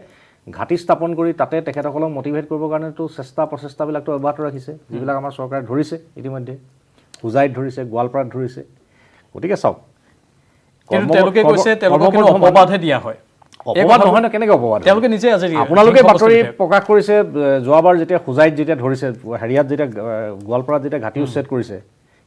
ঘাটি স্থাপন কৰি তাতে তেখেতসকলক মটিভেট কৰিবৰ কাৰণেতো প্ৰচেষ্টাবিলাকতো অব্যাহত ৰাখিছে যিবিলাক আমাৰ চৰকাৰে ধৰিছে ইতিমধ্যে হোজাইত ধৰিছে গোৱালপাৰাত ধৰিছে গতিকে চাওক তেওঁলোকে কৈছে তেওঁলোকক অপবাদহে দিয়া হয় অপবাদ নহয় ন কেনেকৈ অপবাদ তেওঁলোকে নিজে আজি আপোনালোকে বাতৰি প্ৰকাশ কৰিছে যোৱাবাৰ যেতিয়া হোজাইত যেতিয়া ধৰিছে হেৰিয়াত যেতিয়া গোৱালপাৰাত যেতিয়া ঘাটি উচ্ছেদ কৰিছে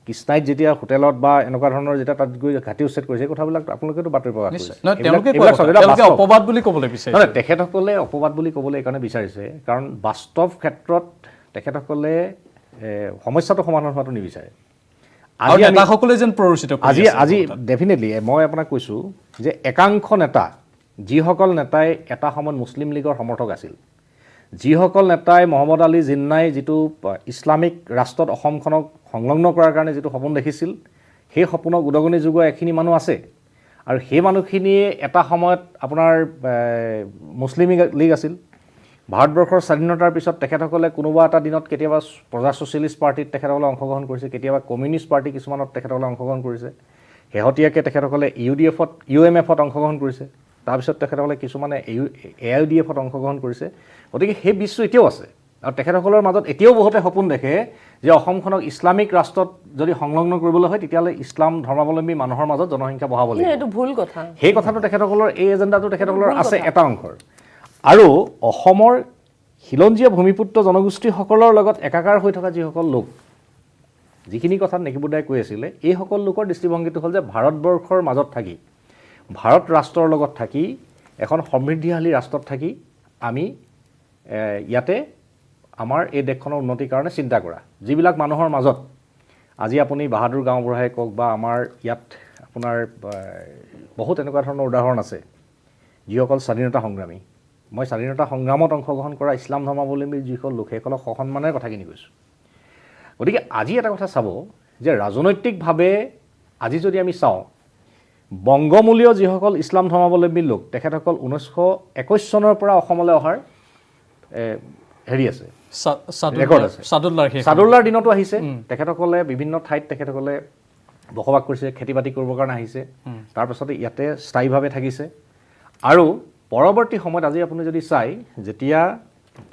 কৃষ্ণাইত যেতিয়া হোটেলত বা এনেকুৱা ধৰণৰ যেতিয়া তাত গৈ ঘাটি উচ্ছেদ কৰিছে এই কথাবিলাক আপোনালোকেতো বাতৰি প্ৰকাশ কৰিছে অপবাদ বুলি ক'বলৈ বিচাৰিছে নহয় তেখেতসকলে অপবাদ বুলি ক'বলৈ এইকাৰণে বিচাৰিছে কাৰণ বাস্তৱ ক্ষেত্ৰত তেখেতসকলে সমস্যাটো সমাধান হোৱাটো নিবিচাৰে আজি ডেফিনেটলি মই আপোনাক কৈছোঁ যে একাংশ নেতা যিসকল নেতাই এটা সময়ত মুছলিম লীগৰ সমৰ্থক আছিল যিসকল নেতাই মহম্মদ আলী জিন্নাই যিটো ইছলামিক ৰাষ্ট্ৰত অসমখনক সংলগ্ন কৰাৰ কাৰণে যিটো সপোন দেখিছিল সেই সপোনক উদগনি যোগোৱা এখিনি মানুহ আছে আৰু সেই মানুহখিনিয়ে এটা সময়ত আপোনাৰ মুছলিম লীগ আছিল ভাৰতবৰ্ষৰ স্বাধীনতাৰ পিছত তেখেতসকলে কোনোবা এটা দিনত কেতিয়াবা প্ৰজা ছ'চিয়েলিষ্ট পাৰ্টিত তেখেতসকলে অংশগ্ৰহণ কৰিছে কেতিয়াবা কমিউনিষ্ট পাৰ্টি কিছুমানত তেখেতসকলে অংশগ্ৰহণ কৰিছে শেহতীয়াকৈ তেখেতসকলে UMF-ত অংশগ্ৰহণ কৰিছে তাৰপিছত তেখেতসকলে কিছুমানে AIUDF-ত অংশগ্ৰহণ কৰিছে গতিকে সেই বিশ্ব এতিয়াও আছে আৰু তেখেতসকলৰ মাজত এতিয়াও বহুতে সপোন দেখে যে অসমখনক ইছলামিক ৰাষ্ট্ৰত যদি সংলগ্ন কৰিবলৈ হয় তেতিয়াহ'লে ইছলাম ধৰ্মাৱলম্বী মানুহৰ মাজত জনসংখ্যা বঢ়াব লাগিব এইটো ভুল কথা সেই কথাটো তেখেতসকলৰ এই এজেণ্ডাটো তেখেতসকলৰ আছে এটা অংশৰ আৰু অসমৰ খিলঞ্জীয়া ভূমিপুত্ৰ জনগোষ্ঠীসকলৰ লগত একাকাৰ হৈ থকা যিসকল লোক যিখিনি কথাত নেকিবুদাই কৈ আছিলে এইসকল লোকৰ দৃষ্টিভংগীটো হ'ল যে ভাৰতবৰ্ষৰ মাজত থাকি ভাৰত ৰাষ্ট্ৰৰ লগত থাকি এখন সমৃদ্ধিশালী ৰাষ্ট্ৰত থাকি আমি ইয়াতে আমাৰ এই দেশখনৰ উন্নতিৰ কাৰণে চিন্তা কৰা যিবিলাক মানুহৰ মাজত আজি আপুনি বাহাদুৰ গাঁওবুঢ়াই কওক বা আমাৰ ইয়াত আপোনাৰ বহুত এনেকুৱা ধৰণৰ উদাহৰণ আছে যিসকল স্বাধীনতা সংগ্ৰামী মই স্বাধীনতা সংগ্ৰামত অংশগ্ৰহণ কৰা ইছলাম ধৰ্মাৱলম্বী যিসকল লোক সেইসকলক সসন্মানেৰে কথাখিনি কৈছোঁ গতিকে আজি এটা কথা চাব যে ৰাজনৈতিকভাৱে আজি যদি আমি চাওঁ বংগমূলীয় যিসকল ইছলাম ধৰ্মাৱলম্বী লোক তেখেতসকল 1921 চনৰ পৰা অসমলৈ অহাৰ হেৰি আছে ৰেকৰ্ড আছে সাদুল্লাৰ দিনতো আহিছে তেখেতসকলে বিভিন্ন ঠাইত তেখেতসকলে বসবাস কৰিছে খেতি বাতি কৰিবৰ কাৰণে আহিছে তাৰপিছতে ইয়াতে স্থায়ীভাৱে থাকিছে আৰু পৰৱৰ্তী সময়ত আজি আপুনি যদি চাই যেতিয়া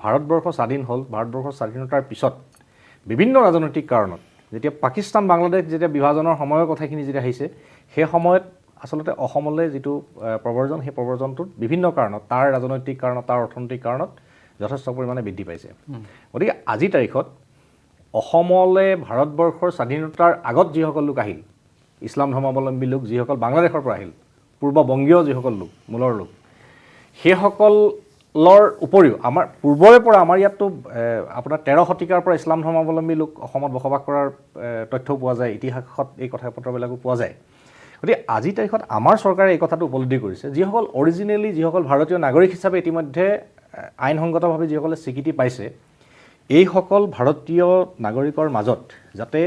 ভাৰতবৰ্ষ স্বাধীন হ'ল ভাৰতবৰ্ষৰ স্বাধীনতাৰ পিছত বিভিন্ন ৰাজনৈতিক কাৰণত যেতিয়া পাকিস্তান বাংলাদেশ যেতিয়া বিভাজনৰ সময়ৰ কথাখিনি যেতিয়া আহিছে সেই সময়ত আচলতে অসমলৈ যিটো প্ৰব্ৰজন সেই প্ৰব্ৰজনটোত বিভিন্ন কাৰণত তাৰ ৰাজনৈতিক কাৰণত তাৰ অৰ্থনৈতিক কাৰণত যথেষ্ট পৰিমাণে বৃদ্ধি পাইছে গতিকে আজিৰ তাৰিখত অসমলৈ ভাৰতবৰ্ষৰ স্বাধীনতাৰ আগত যিসকল লোক আহিল ইছলাম ধৰ্মাৱলম্বী লোক যিসকল বাংলাদেশৰ পৰা আহিল পূৰ্ব বংগীয় যিসকল লোক মূলৰ লোক সেইসকলৰ উপৰিও আমাৰ পূৰ্বৰে পৰা আমাৰ ইয়াততো আপোনাৰ 13 শতিকাৰ পৰা ইছলাম ধৰ্মাৱলম্বী লোক অসমত বসবাস কৰাৰ তথ্য পোৱা যায় ইতিহাসত এই কথা পত্ৰবিলাকো পোৱা যায় গতিকে আজিৰ তাৰিখত আমাৰ চৰকাৰে এই কথাটো উপলব্ধি কৰিছে যিসকল অৰিজিনেলি যিসকল ভাৰতীয় নাগৰিক হিচাপে ইতিমধ্যে আইনসংগতভাৱে যিসকলে স্বীকৃতি পাইছে এইসকল ভাৰতীয় নাগৰিকৰ মাজত যাতে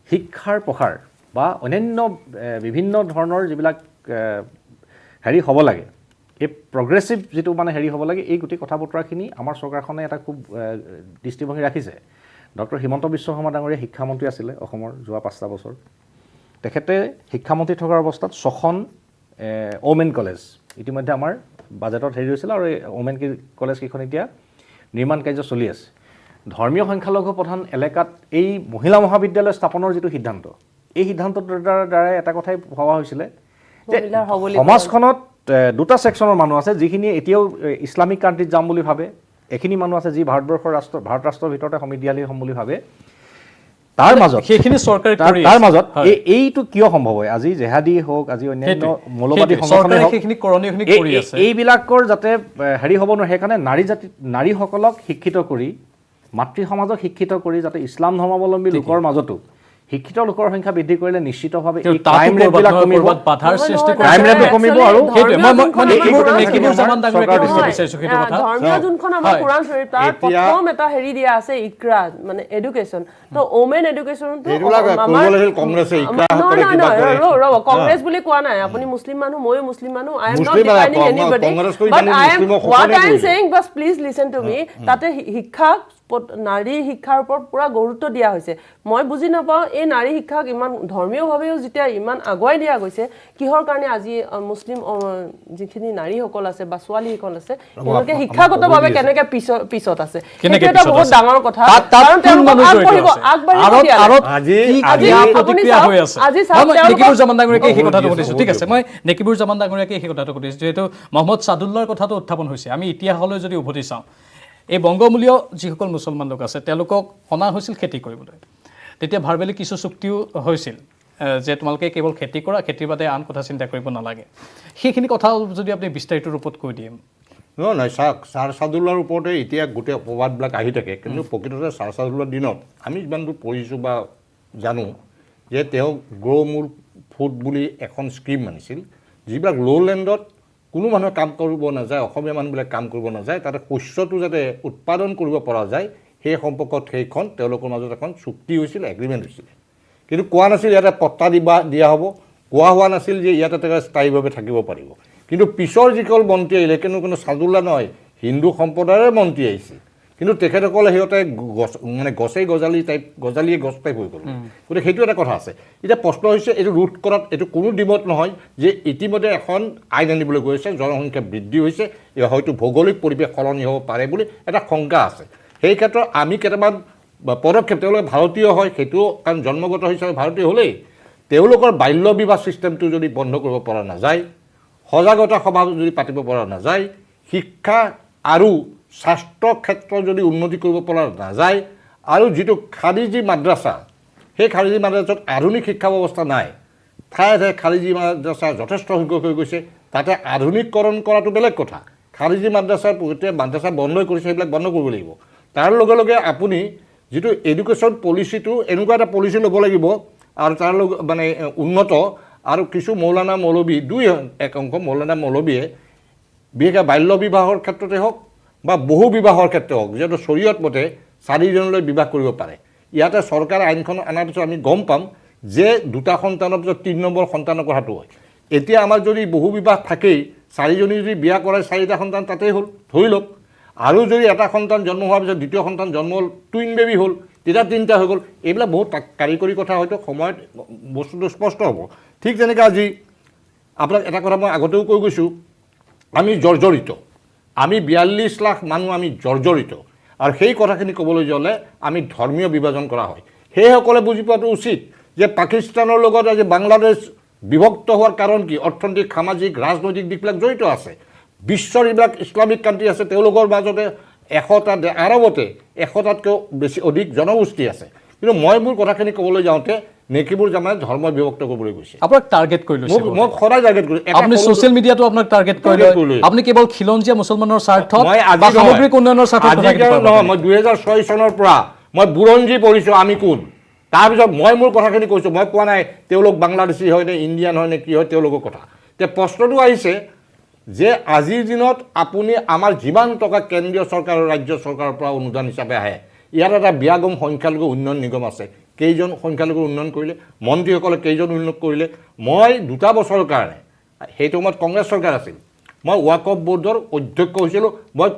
শিক্ষাৰ প্ৰসাৰ বা অন্যান্য বিভিন্ন ধৰণৰ যিবিলাক হেৰি হ'ব লাগে এই প্ৰগ্ৰেছিভ যিটো মানে হেৰি হ'ব লাগে এই গোটেই কথা বতৰাখিনি আমাৰ চৰকাৰখনে এটা খুব দৃষ্টিভংগী ৰাখিছে ডক্টৰ হিমন্ত বিশ্ব শৰ্মা ডাঙৰীয়া শিক্ষামন্ত্ৰী আছিলে অসমৰ যোৱা 5টা বছৰ তেখেতে শিক্ষামন্ত্ৰী থকাৰ অৱস্থাত 6খন ওমেন কলেজ ইতিমধ্যে আমাৰ বাজেটত হেৰি হৈছিল আৰু এই ওমেন কলেজ কেইখন এতিয়া নিৰ্মাণ কাৰ্য চলি আছে ধৰ্মীয় সংখ্যালঘু প্ৰধান এলেকাত এই মহিলা মহাবিদ্যালয় স্থাপনৰ যিটো সিদ্ধান্ত এই সিদ্ধান্তৰ দ্বাৰাই এটা কথাই ভবা হৈছিলে যে সমাজখনত দুটা ছেকশ্যনৰ মানুহ আছে যিখিনি এতিয়াও ইছলামিক কাণ্ট্ৰিত যাম বুলি ভাবে এখিনি মানুহ আছে যি ভাৰত ৰাষ্ট্ৰৰ ভিতৰতে সমৃদ্ধিশালী হ'ম বুলি ভাবে তাৰ মাজত সেইখিনি চৰকাৰে তাৰ মাজত এইটো কিয় সম্ভৱ হয় আজি জেহাদী হওক আজি অন্যান্য মৌলবাদী সংগঠনে হওক সেইখিনি কৰণীয়খিনি কৰি আছে এইবিলাকৰ যাতে হেৰি হ'ব নোৱাৰে সেইকাৰণে নাৰীসকলক শিক্ষিত কৰি মাতৃ সমাজক শিক্ষিত কৰি যাতে ইছলাম ধৰ্মাৱলম্বী লোকৰ মাজতো শিক্ষিত লোকৰ সংখ্যা বৃদ্ধি কৰিলে নিশ্চিতভাৱে এই ক্ৰাইম ৰেটবিলাক কমিব বাধাৰ সৃষ্টি ক্ৰাইম ৰেট কমিব আৰু ধৰ্মীয় যোনখন আমাৰ কোৰাণ শৰীফ তাৰ প্ৰথম এটা হেৰি দিয়া আছে ইকৰা মানে এডুকেশ্যন তো ওমেন এডুকেশ্যনটো কংগ্ৰেছ বুলি কোৱা নাই আপুনি মুছলিম মানুহ ময়ো মুছলিম মানুহ I am not defining anybody but I am what I am saying but please listen to me তাতে শিক্ষা নাৰী শিক্ষাৰ ওপৰত পুৰা গুৰুত্ব দিয়া হৈছে মই বুজি নাপাওঁ এই নাৰী শিক্ষাক ইমান ধৰ্মীয়ভাৱেও যেতিয়া ইমান আগুৱাই দিয়া গৈছে কিহৰ কাৰণে আজি মুছলিম যিখিনি নাৰীসকল আছে বা ছোৱালীসকল আছে তেওঁলোকে শিক্ষাগতভাৱে কেনেকৈ পিছত আছে এটা বহুত ডাঙৰ কথা কাৰণ তেওঁলোকক নেকিবুৰ জামান ডাঙৰীয়াকে সেই কথাটো সুধিছোঁ ঠিক আছে মই নেকিবুৰ জামান ডাঙৰীয়াকে সেই কথাটো সুধিছোঁ যিহেতু মহম্মদ ছাদুল্লাৰ কথাটো উত্থাপন হৈছে আমি ইতিহাসলৈ যদি উভতি চাওঁ এই বংগমূলীয় যিসকল মুছলমান লোক আছে তেওঁলোকক অনা হৈছিল খেতি কৰিবলৈ তেতিয়া ভাৰবেলি কিছু চুক্তিও হৈছিল যে তোমালোকে কেৱল খেতি কৰা খেতিৰ বাদে আন কথা চিন্তা কৰিব নালাগে সেইখিনি কথা যদি আপুনি বিস্তাৰিত ৰূপত কৈ দিয়ে নহয় ছাৰ ছাদুল্লাৰ ওপৰতে এতিয়া গোটেই অপবাদবিলাক আহি থাকে কিন্তু প্ৰকৃততে ছাৰ ছাদুল্লাৰ দিনত আমি যিমান দূৰ পঢ়িছোঁ বা জানো যে তেওঁ গ্ৰ' মূল ফুড বুলি এখন স্কিম মানিছিল যিবিলাক ল'লেণ্ডত কোনো মানুহে কাম কৰিব নাযায় অসমীয়া মানুহবিলাক কাম কৰিব নাযায় তাতে শস্যটো যাতে উৎপাদন কৰিব পৰা যায় সেই সম্পৰ্কত সেইখন তেওঁলোকৰ মাজত এখন চুক্তি হৈছিল এগ্ৰিমেণ্ট হৈছিল কিন্তু কোৱা নাছিল ইয়াতে পট্টা দিয়া হ'ব কোৱা হোৱা নাছিল যে ইয়াতে তেওঁ স্থায়ীভাৱে থাকিব পাৰিব কিন্তু পিছৰ যিসকল মন্ত্ৰী আহিলে কোনো ছাদুল্লা নহয় হিন্দু সম্প্ৰদায়ৰে মন্ত্ৰী আহিছিল কিন্তু তেখেতসকলে সিহঁতে মানে গজালিয়ে গছ টাইপ হৈ গ'ল গতিকে সেইটো এটা কথা আছে এতিয়া প্ৰশ্ন হৈছে এইটো ৰোধ কৰাত এইটো কোনো দিমত নহয় যে ইতিমধ্যে এখন আইন আনিবলৈ গৈ আছে জনসংখ্যা বৃদ্ধি হৈছে হয়তো ভৌগোলিক পৰিৱেশ সলনি হ'ব পাৰে বুলি এটা শংকা আছে সেই ক্ষেত্ৰত আমি কেইটামান পদক্ষেপ তেওঁলোকে ভাৰতীয় হয় সেইটো কাৰণ জন্মগত হিচাপে ভাৰতীয় হ'লেই তেওঁলোকৰ বাল্য বিবাহ ছিষ্টেমটো যদি বন্ধ কৰিব পৰা নাযায় সজাগতা সভা যদি পাতিব পৰা নাযায় শিক্ষা আৰু স্বাস্থ্য ক্ষেত্ৰত যদি উন্নতি কৰিব পৰা নাযায় আৰু যিটো খাৰিজি মাদ্ৰাছা সেই খাৰিজি মাদ্ৰাছাত আধুনিক শিক্ষা ব্যৱস্থা নাই ঠায়ে ঠায়ে খাৰিজি মাদ্ৰাছা যথেষ্ট সংখ্যক হৈ গৈছে তাতে আধুনিকীকৰণ কৰাটো বেলেগ কথা খাৰিজি মাদ্ৰাছাৰ গোটেই মাদ্ৰাছা বন্ধ কৰিছে সেইবিলাক বন্ধ কৰিব লাগিব তাৰ লগে লগে আপুনি যিটো এডুকেশ্যন পলিচিটো এনেকুৱা এটা পলিচি ল'ব লাগিব আৰু তাৰ মানে উন্নত আৰু কিছু মৌলানা মৌলবী দুই এক অংশ মৌলানা মৌলবীয়ে বিশেষকৈ বাল্য বিবাহৰ ক্ষেত্ৰতে হওক বা বহু বিবাহৰ ক্ষেত্ৰত হওক যিহেতু শৰীয়ত মতে 4জনলৈ বিবাহ কৰিব পাৰে ইয়াতে চৰকাৰে আইনখন অনাৰ পিছত আমি গম পাম যে 2টা সন্তানৰ পিছত 3 নম্বৰ সন্তানৰ কথাটো হয় এতিয়া আমাৰ যদি বহু বিবাহ থাকেই 4জনী যদি বিয়া কৰায় 4টা সন্তান তাতেই হ'ল ধৰি লওক আৰু যদি এটা সন্তান জন্ম হোৱাৰ পিছত দ্বিতীয় সন্তান জন্ম হ'ল টুইন বেবী হ'ল তেতিয়া 3টা হৈ গ'ল এইবিলাক বহুত কাৰিকৰী কথা হয়তো সময়ত বস্তুটো স্পষ্ট হ'ব ঠিক যেনেকৈ আজি আপোনাক এটা কথা মই আগতেও কৈ গৈছোঁ আমি জৰ্জৰিত আমি 42 লাখ মানুহ আমি জৰ্জৰিত আৰু সেই কথাখিনি ক'বলৈ হ'লে আমি ধৰ্মীয় বিভাজন কৰা হয় সেইসকলে বুজি পোৱাটো উচিত যে পাকিস্তানৰ লগত আজি বাংলাদেশ বিভক্ত হোৱাৰ কাৰণ কি অৰ্থনৈতিক সামাজিক ৰাজনৈতিক দিশবিলাক জড়িত আছে বিশ্বৰ এইবিলাক ইছলামিক কাণ্ট্ৰি আছে তেওঁলোকৰ মাজতে 100টা আৰৱতে 100টাতকৈ বেছি অধিক জনগোষ্ঠী আছে কিন্তু মই মোৰ কথাখিনি ক'বলৈ যাওঁতে নেকিবুৰ জামানে ধৰ্ম বিভক্ত কৰিবলৈ গৈছে আপোনাক টাৰ্গেট কৰি লৈছে মই সদায় টাৰ্গেট কৰি আপুনি ছ'চিয়েল মিডিয়াটো আপোনাক টাৰ্গেট কৰি আপুনি কেৱল খিলঞ্জীয়া মুছলমানৰ স্বাৰ্থত বা সামগ্ৰিক উন্নয়নৰ স্বাৰ্থত নহয় মই 2006 চনৰ পৰা মই বুৰঞ্জী পঢ়িছোঁ আমি কোন তাৰপিছত মই মোৰ কথাখিনি কৈছোঁ মই কোৱা নাই তেওঁলোক বাংলাদেশী হয় নে ইণ্ডিয়ান হয় নে কি হয় তেওঁলোকৰ কথা তে প্ৰশ্নটো আহিছে যে আজিৰ দিনত আপুনি আমাৰ যিমান টকা কেন্দ্ৰীয় চৰকাৰ আৰু ৰাজ্য চৰকাৰৰ পৰা অনুদান হিচাপে আহে ইয়াত এটা ব্যাগম সংখ্যালঘু উন্নয়ন নিগম আছে কেইজন সংখ্যালঘু উন্নয়ন কৰিলে মন্ত্ৰীসকলে কেইজন উন্নয়ন কৰিলে মই 2 বছৰৰ কাৰণে সেইটো সময়ত কংগ্ৰেছ চৰকাৰ আছিল মই ৱাকফ বোৰ্ডৰ অধ্যক্ষ হৈছিলোঁ মই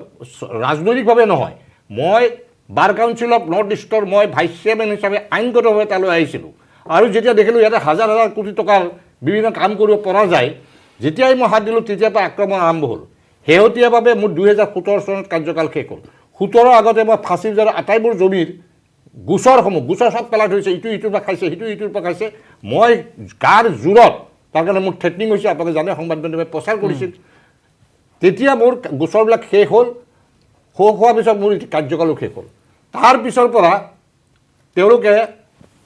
ৰাজনৈতিকভাৱে নহয় মই বাৰ কাউন্সিল অফ নৰ্থ ইষ্টৰ মই ভাইচ চেয়াৰমেন হিচাপে আইনগতভাৱে তালৈ আহিছিলোঁ আৰু যেতিয়া দেখিলোঁ ইয়াতে হাজাৰ হাজাৰ কোটি টকাৰ বিভিন্ন কাম কৰিব পৰা যায় যেতিয়াই মই হাত দিলোঁ তেতিয়াৰ পৰা আক্ৰমণ আৰম্ভ হ'ল শেহতীয়াভাৱে মোৰ 2017 চনত কাৰ্যকাল শেষ হ'ল 17 আগতে মই ফাঁচি যোৱাৰ আটাইবোৰ জমিৰ গোচৰ সব পেলাই থৈছে ইটোৰ পৰা খাইছে ইটোৰ পৰা খাইছে মই গাৰ জোৰত তাৰ কাৰণে মোৰ থ্ৰেটনিং হৈছে আপোনালোকে জানে সংবাদ মাধ্যমে প্ৰচাৰ কৰিছিল তেতিয়া মোৰ গোচৰবিলাক শেষ হ'ল হোৱাৰ পিছত মোৰ কাৰ্যকালো শেষ হ'ল তাৰ পিছৰ পৰা তেওঁলোকে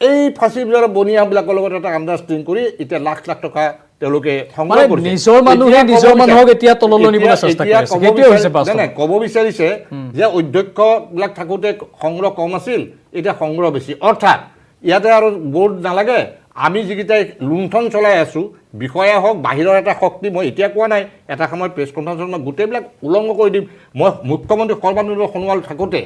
এই ফাঁচি যোৱাৰ বনিয়াবিলাকৰ লগত এটা আণ্ডাৰষ্টেণ্ডিং কৰি এতিয়া লাখ লাখ টকা তেওঁলোকে সংগ্ৰহ কৰিছে নিজৰ মানুহে নিজৰ মানুহক এতিয়া তললৈ নিবলৈ চেষ্টা কৰিছে সেইটোৱে হৈছে নাই ক'ব বিচাৰিছে যে অধ্যক্ষবিলাক থাকোঁতে সংগ্ৰহ কম আছিল এতিয়া সংগ্ৰহ বেছি অৰ্থাৎ ইয়াতে আৰু বোৰ্ড নালাগে আমি যিকেইটাই লুণ্ঠন চলাই আছোঁ বিষয়া হওক বাহিৰৰ এটা শক্তি মই এতিয়া কোৱা নাই এটা সময়ত প্ৰেছ কনফাৰেন্সত মই গোটেইবিলাক উলংঘ কৰি দিম মই মুখ্যমন্ত্ৰী সৰ্বানন্দ সোণোৱাল থাকোঁতে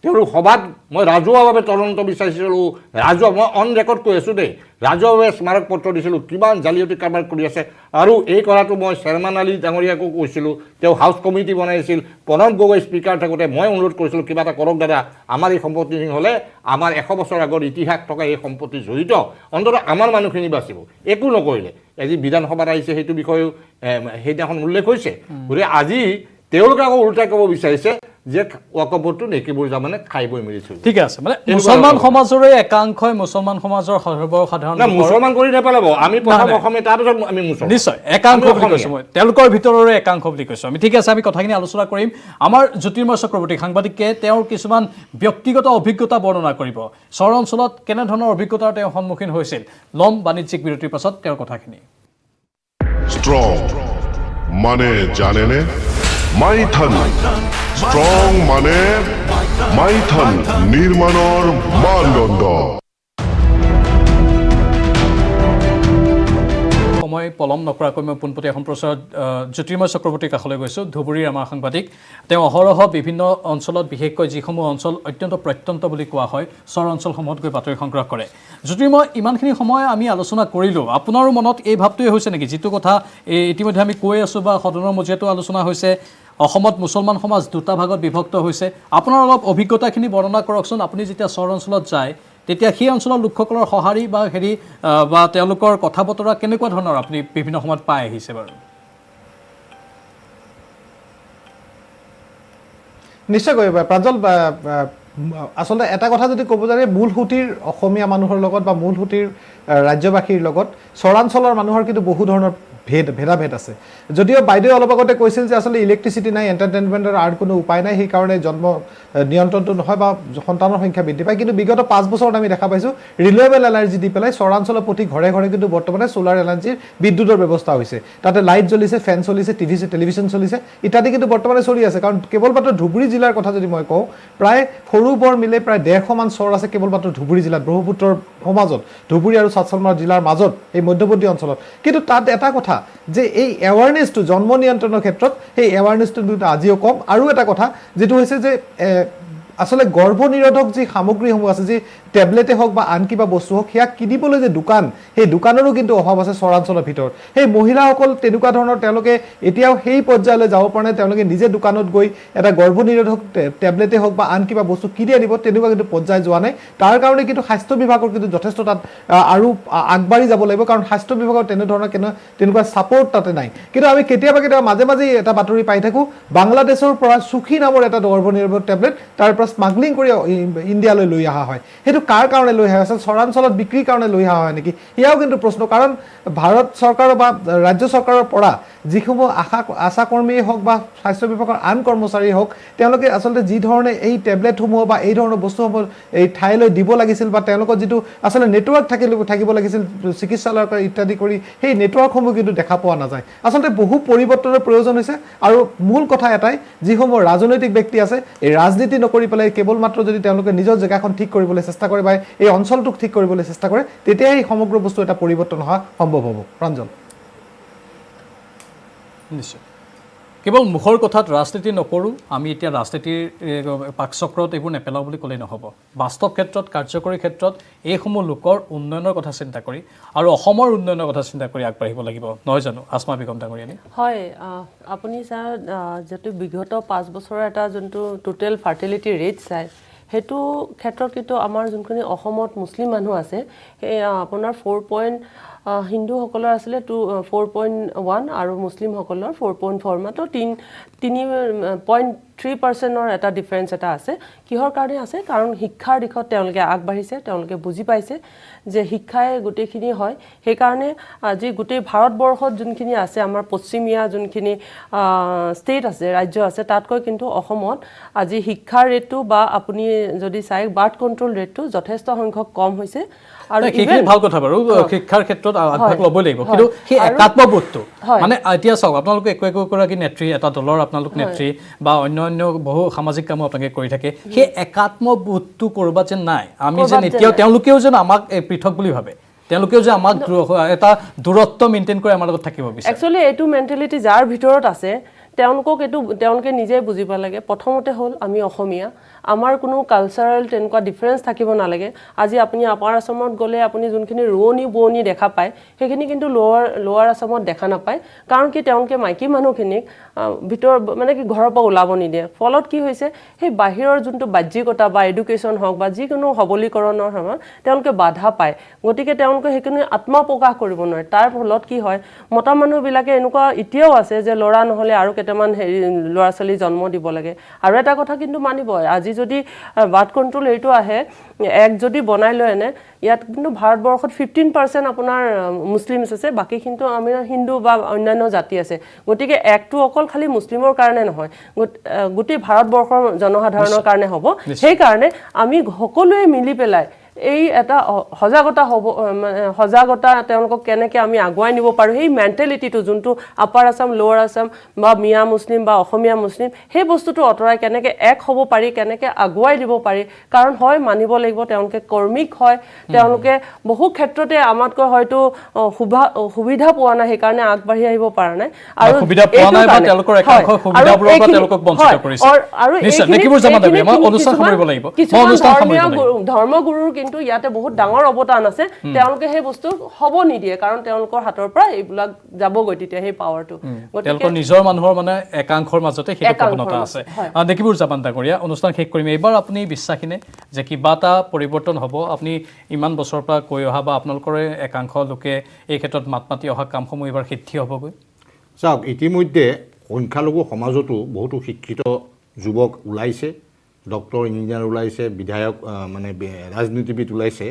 তেওঁলোক সভাত মই ৰাজহুৱাভাৱে তদন্ত বিচাৰিছিলোঁ ৰাজহুৱা মই অন ৰেকৰ্ড কৈ আছোঁ দেই ৰাজহুৱাভাৱে স্মাৰক পত্ৰ দিছিলোঁ কিমান জালিয়াতি কাৰবাৰ কৰি আছে আৰু এই কথাটো মই চেয়াৰমেন আলী ডাঙৰীয়াকো কৈছিলোঁ তেওঁ হাউচ কমিটি বনাইছিল প্ৰণৱ গগৈ স্পীকাৰ থাকোঁতে মই অনুৰোধ কৰিছিলোঁ কিবা এটা কৰক দাদা আমাৰ এই সম্পত্তি হ'লে আমাৰ 100 বছৰ আগৰ ইতিহাস থকা এই সম্পত্তি জড়িত অন্ততঃ আমাৰ মানুহখিনি বাচিব একো নকৰিলে আজি বিধানসভাত আহিছে সেইটো বিষয়েও সেইদিনাখন উল্লেখ হৈছে গতিকে আজি তেওঁলোকে আকৌ উল্টাই ক'ব বিচাৰিছে যে ৱাকফ বোৰ্ডটো নেকিবুৰ জামানে খাই বৈ মেলি থৈ ঠিক আছে মানে মুছলমান সমাজৰে একাংশই মুছলমান সমাজৰ সৰ্বসাধাৰণ মুছলমান কৰি নেপেলাব আমি প্ৰথম অসমীয়া তাৰপিছত আমি মুছলমান নিশ্চয় একাংশ বুলি কৈছোঁ মই তেওঁলোকৰ ভিতৰৰে একাংশ বুলি কৈছোঁ আমি ঠিক আছে আমি কথাখিনি আলোচনা কৰিম আমাৰ জ্যোতিৰ্ময় চক্ৰৱৰ্তী সাংবাদিকে তেওঁৰ কিছুমান ব্যক্তিগত অভিজ্ঞতা বৰ্ণনা কৰিব চহৰ অঞ্চলত কেনেধৰণৰ অভিজ্ঞতাৰ তেওঁ সন্মুখীন হৈছিল লম বাণিজ্যিক বিৰতিৰ পাছত তেওঁৰ কথাখিনি স্ট্ৰং মানে জানেনে মাইথন স্ট্ৰং মানে মাইথন নিৰ্মাণৰ মানদণ্ড সময় পলম নকৰাকৈ মই পোনপটীয়া সম্প্ৰচাৰত জ্যোতিৰ্ময় চক্ৰৱৰ্তীৰ কাষলৈ গৈছোঁ ধুবুৰীৰ আমাৰ সাংবাদিক তেওঁ অহৰহ বিভিন্ন অঞ্চলত বিশেষকৈ যিসমূহ অঞ্চল অত্যন্ত প্ৰত্যন্ত বুলি কোৱা হয় চহৰ অঞ্চলসমূহত গৈ বাতৰি সংগ্ৰহ কৰে জ্যোতিৰ্ময় ইমানখিনি সময় আমি আলোচনা কৰিলোঁ আপোনাৰো মনত এই ভাৱটোৱে হৈছে নেকি যিটো কথা ইতিমধ্যে আমি কৈ আছোঁ বা সদনৰ মজিয়াতো আলোচনা হৈছে অসমত মুছলমান সমাজ দুটা ভাগত বিভক্ত হৈছে আপোনাৰ অলপ অভিজ্ঞতাখিনি বৰ্ণনা কৰকচোন আপুনি যেতিয়া চহৰ অঞ্চলত যায় তেতিয়া সেই অঞ্চলৰ লোকসকলৰ সঁহাৰি বা বা তেওঁলোকৰ কথা বতৰা কেনেকুৱা ধৰণৰ আপুনি বিভিন্ন সময়ত পাই আহিছে বাৰু নিশ্চয়কৈ প্ৰাঞ্জল আচলতে এটা কথা যদি ক'ব যায় মূল সুঁতিৰ অসমীয়া মানুহৰ লগত বা মূল সুঁতিৰ ৰাজ্যবাসীৰ লগত চৰাঞ্চলৰ মানুহৰ কিন্তু বহু ধৰণৰ ভেদাভেদ আছে যদিও বাইদেউ অলপ আগতে কৈছিল যে আচলতে ইলেক্ট্ৰিচিটি নাই এণ্টাৰটেইনমেণ্টৰ আৰু কোনো উপায় নাই সেইকাৰণে জন্ম নিয়ন্ত্ৰণটো নহয় বা সন্তানৰ সংখ্যা বৃদ্ধি পায় কিন্তু বিগত 5 বছৰত আমি দেখা পাইছোঁ ৰিনিউৱেবল এনাৰ্জি দি পেলাই চৰাঞ্চলৰ প্ৰতি ঘৰে ঘৰে কিন্তু বৰ্তমানে সোলাৰ এনাৰ্জিৰ বিদ্যুতৰ ব্যৱস্থা হৈছে তাতে লাইট জ্বলিছে ফেন চলিছে টেলিভিশ্যন চলিছে ইত্যাদি কিন্তু বৰ্তমানে চলি আছে কাৰণ কেৱল মাত্ৰ ধুবুৰী জিলাৰ কথা যদি মই কওঁ প্ৰায় সৰু বৰ মিলে প্ৰায় 150 মান চহৰ আছে কেৱল মাত্ৰ ধুবুৰী জিলাত ব্ৰহ্মপুত্ৰৰ সমাজত ধুবুৰী আৰু চাটচালমাৰ জিলাৰ মাজত এই মধ্যৱৰ্তী অঞ্চলত কিন্তু তাত এটা কথা যে এই এৱাৰনেছটো জন্ম নিয়ন্ত্ৰণৰ ক্ষেত্ৰত সেই এৱাৰনেছটো আজিও কম আৰু এটা কথা যেটো হৈছে যে আসলে গৰ্ভনিৰোধক যি সামগ্ৰীসমূহ আছে যে টেবলেটে হওক বা আন কিবা বস্তু হওক সেয়া কিনিবলৈ যে দোকান সেই দোকানৰো কিন্তু অভাৱ আছে চৰাঞ্চলৰ ভিতৰত সেই মহিলাসকল তেনেকুৱা ধৰণৰ তেওঁলোকে এতিয়াও সেই পৰ্যায়লৈ যাব পৰা নাই তেওঁলোকে নিজে দোকানত গৈ এটা গৰ্ভনিৰোধক টেবলেটে হওক বা আন কিবা বস্তু কিনি আনিব তেনেকুৱা কিন্তু পৰ্যায় যোৱা নাই তাৰ কাৰণে কিন্তু স্বাস্থ্য বিভাগৰ কিন্তু যথেষ্ট তাত আৰু আগবাঢ়ি যাব লাগিব কাৰণ স্বাস্থ্য বিভাগৰ তেনেকুৱা ছাপোৰ্ট তাতে নাই কিন্তু আমি কেতিয়াবা মাজে মাজে এটা বাতৰি পাই থাকোঁ বাংলাদেশৰ পৰা সুখী নামৰ এটা গৰ্ভনিৰোধক টেবলেট তাৰ পৰা স্মাগলিং কৰি ইণ্ডিয়ালৈ লৈ অহা হয় সেইটো কাৰ কাৰণে লৈ অহা হয় চৰাঞ্চলত বিক্ৰীৰ কাৰণে লৈ অহা হয় নেকি এয়াও কিন্তু প্ৰশ্ন কাৰণ ভাৰত চৰকাৰ বা ৰাজ্য চৰকাৰৰ পৰা যিসমূহ আশা কৰ্মীয়ে হওক বা স্বাস্থ্য বিভাগৰ আন কৰ্মচাৰী হওক তেওঁলোকে আচলতে যি ধৰণে এই টেবলেটসমূহ বা এই ধৰণৰ বস্তুসমূহ এই ঠাইলৈ দিব লাগিছিল বা তেওঁলোকৰ যিটো আচলতে নেটৱৰ্ক থাকিব লাগিছিল চিকিৎসালয়ৰ ইত্যাদি কৰি সেই নেটৱৰ্কসমূহ কিন্তু দেখা পোৱা নাযায় আচলতে বহু পৰিৱৰ্তনৰ প্ৰয়োজন হৈছে আৰু মূল কথা এটাই যিসমূহ ৰাজনৈতিক ব্যক্তি আছে এই ৰাজনীতি নকৰি পেলাই কেৱল মাত্ৰ যদি তেওঁলোকে নিজৰ জেগাখন ঠিক কৰিবলৈ চেষ্টা কৰে বা এই অঞ্চলটোক ঠিক কৰিবলৈ চেষ্টা কৰে তেতিয়া এই সমগ্ৰ বস্তু এটা পৰিৱৰ্তন হোৱা সম্ভৱ হ'ব প্ৰাঞ্জল নিশ্চয় কেৱল মুখৰ কথাত ৰাজনীতি নকৰোঁ আমি এতিয়া ৰাজনীতিৰ পাকচক্ৰত এইবোৰ নেপেলাওঁ বুলি ক'লেই নহ'ব বাস্তৱ ক্ষেত্ৰত কাৰ্যকৰী ক্ষেত্ৰত এইসমূহ লোকৰ উন্নয়নৰ কথা চিন্তা কৰি আৰু অসমৰ উন্নয়নৰ কথা চিন্তা কৰি আগবাঢ়িব লাগিব নহয় জানো আসমা বেগম ডাঙৰীয়ানী হয় আপুনি ছাৰ যিটো বিগত 5 বছৰৰ এটা যোনটো টোটেল ফাৰ্টিলিটি ৰেট চাই সেইটো ক্ষেত্ৰত কিন্তু আমাৰ যোনখিনি অসমত মুছলিম মানুহ আছে সেই আপোনাৰ 4. হিন্দুসকলৰ আছিলে 4.1 আৰু মুছলিমসকলৰ 4.4 মাত্ৰ 3.3%ৰ এটা ডিফাৰেঞ্চ এটা আছে কিহৰ কাৰণে আছে কাৰণ শিক্ষাৰ দিশত তেওঁলোকে আগবাঢ়িছে তেওঁলোকে বুজি পাইছে যে শিক্ষাই গোটেইখিনি হয় সেইকাৰণে আজি গোটেই ভাৰতবৰ্ষত যোনখিনি আছে আমাৰ পশ্চিমীয়া যোনখিনি ষ্টেট আছে ৰাজ্য আছে তাতকৈ কিন্তু অসমত আজি শিক্ষাৰ ৰেটটো বা আপুনি যদি চাই বাৰ্থ কণ্ট্ৰল ৰেটটো যথেষ্ট সংখ্যক কম হৈছে আৰু সেইখিনি ভাল কথা বাৰু শিক্ষাৰ ক্ষেত্ৰত আগভাগ ল'বই লাগিব কিন্তু সেই একাত্মবোধটো মানে এতিয়া চাওক আপোনালোকে একোগৰাকী নেত্ৰী এটা দলৰ আপোনালোক নেত্ৰী বা অন্য বহু সামাজিক কামো আপোনালোকে কৰি থাকে সেই একাত্মবোধটো কৰবাত যেন নাই আমি যেন এতিয়াও তেওঁলোকেও যেন আমাক পৃথক বুলি ভাবে তেওঁলোকেও যে আমাক এটা দূৰত্ব মেইনটেইন কৰি আমাৰ লগত থাকিব বিচাৰে একচুৱেলি এইটো মেণ্টেলিটি যাৰ ভিতৰত আছে তেওঁলোকে নিজে বুজিব লাগে প্ৰথমতে হ'ল আমি অসমীয়া আমাৰ কোনো কালচাৰেল তেনেকুৱা ডিফাৰেঞ্চ থাকিব নালাগে আজি আপুনি আপাৰ আসামত গ'লে আপুনি যোনখিনি ৰোৱনী বোৱনী দেখা পায় সেইখিনি কিন্তু লোৱাৰ আসামত দেখা নাপায় কাৰণ কি তেওঁলোকে মাইকী মানুহখিনিক ভিতৰ মানে কি ঘৰৰ পৰা ওলাব নিদিয়ে ফলত কি হৈছে সেই বাহিৰৰ যোনটো বাহ্যিকতা বা এডুকেশ্যন হওক বা যিকোনো সবলীকৰণৰ সময়ত তেওঁলোকে বাধা পায় গতিকে তেওঁলোকে সেইখিনি আত্মপ্ৰকাশ কৰিব নোৱাৰে তাৰ ফলত কি হয় মতা মানুহবিলাকে এনেকুৱা এতিয়াও আছে যে ল'ৰা নহ'লে আৰু কেইটামান ল'ৰা ছোৱালী জন্ম দিব লাগে আৰু এটা কথা কিন্তু মানিব আজি যদি বাৰ্থ কণ্ট্ৰল এইটো আহে এক যদি বনাই লয় এনে ইয়াত কিন্তু ভাৰতবৰ্ষত 15% আপোনাৰ মুছলিমছ আছে বাকী কিন্তু আমি হিন্দু বা অন্যান্য জাতি আছে গতিকে একটো অকল খালি মুছলিমৰ কাৰণে নহয় গোটেই ভাৰতবৰ্ষৰ জনসাধাৰণৰ কাৰণে হ'ব সেইকাৰণে আমি সকলোৱে মিলি পেলাই এই এটা সজাগতা তেওঁলোকক কেনেকৈ আমি আগুৱাই নিব পাৰোঁ সেই মেণ্টেলিটিটো যোনটো আপাৰ আসাম লোৱাৰ আসাম বা মিয়া মুছলিম বা অসমীয়া মুছলিম সেই বস্তুটো অঁতৰাই কেনেকৈ এক হ'ব পাৰি কেনেকৈ আগুৱাই দিব পাৰি কাৰণ হয় মানিব লাগিব তেওঁলোকে কৰ্মিক হয় তেওঁলোকে বহু ক্ষেত্ৰতে আমাতকৈ হয়তো সুবিধা পোৱা নাই সেইকাৰণে আগবাঢ়ি আহিব পৰা নাই আৰু সুবিধা পোৱা নাই বা তেওঁলোকৰ একাংশ সুবিধাবোৰৰ পৰা তেওঁলোকক বঞ্চিত কৰিছে আৰু ধৰ্মগুৰুৰ কিন্তু ইয়াতে বহুত ডাঙৰ অৱদান আছে তেওঁলোকে সেই বস্তু হ'ব নিদিয়ে কাৰণ তেওঁলোকৰ হাতৰ পৰা এইবিলাক যাবগৈ তেতিয়া সেই পাৱাৰটো তেওঁলোকৰ নিজৰ মানুহৰ মানে একাংশৰ মাজতে সেইটো প্ৰৱণতা আছে দেখিবুৰ জামান ডাঙৰীয়া অনুষ্ঠান শেষ কৰিম এইবাৰ আপুনি বিশ্বাসীনে যে কিবা এটা পৰিৱৰ্তন হ'ব আপুনি ইমান বছৰৰ পৰা কৈ অহা বা আপোনালোকৰে একাংশ লোকে এই ক্ষেত্ৰত মাত মাতি অহা কামসমূহ এইবাৰ সিদ্ধি হ'বগৈ চাওক ইতিমধ্যে সংখ্যালঘু সমাজতো বহুতো শিক্ষিত যুৱক ওলাইছে ডক্টৰ ইঞ্জিনিয়াৰ ওলাইছে বিধায়ক মানে ৰাজনীতিবিদ ওলাইছে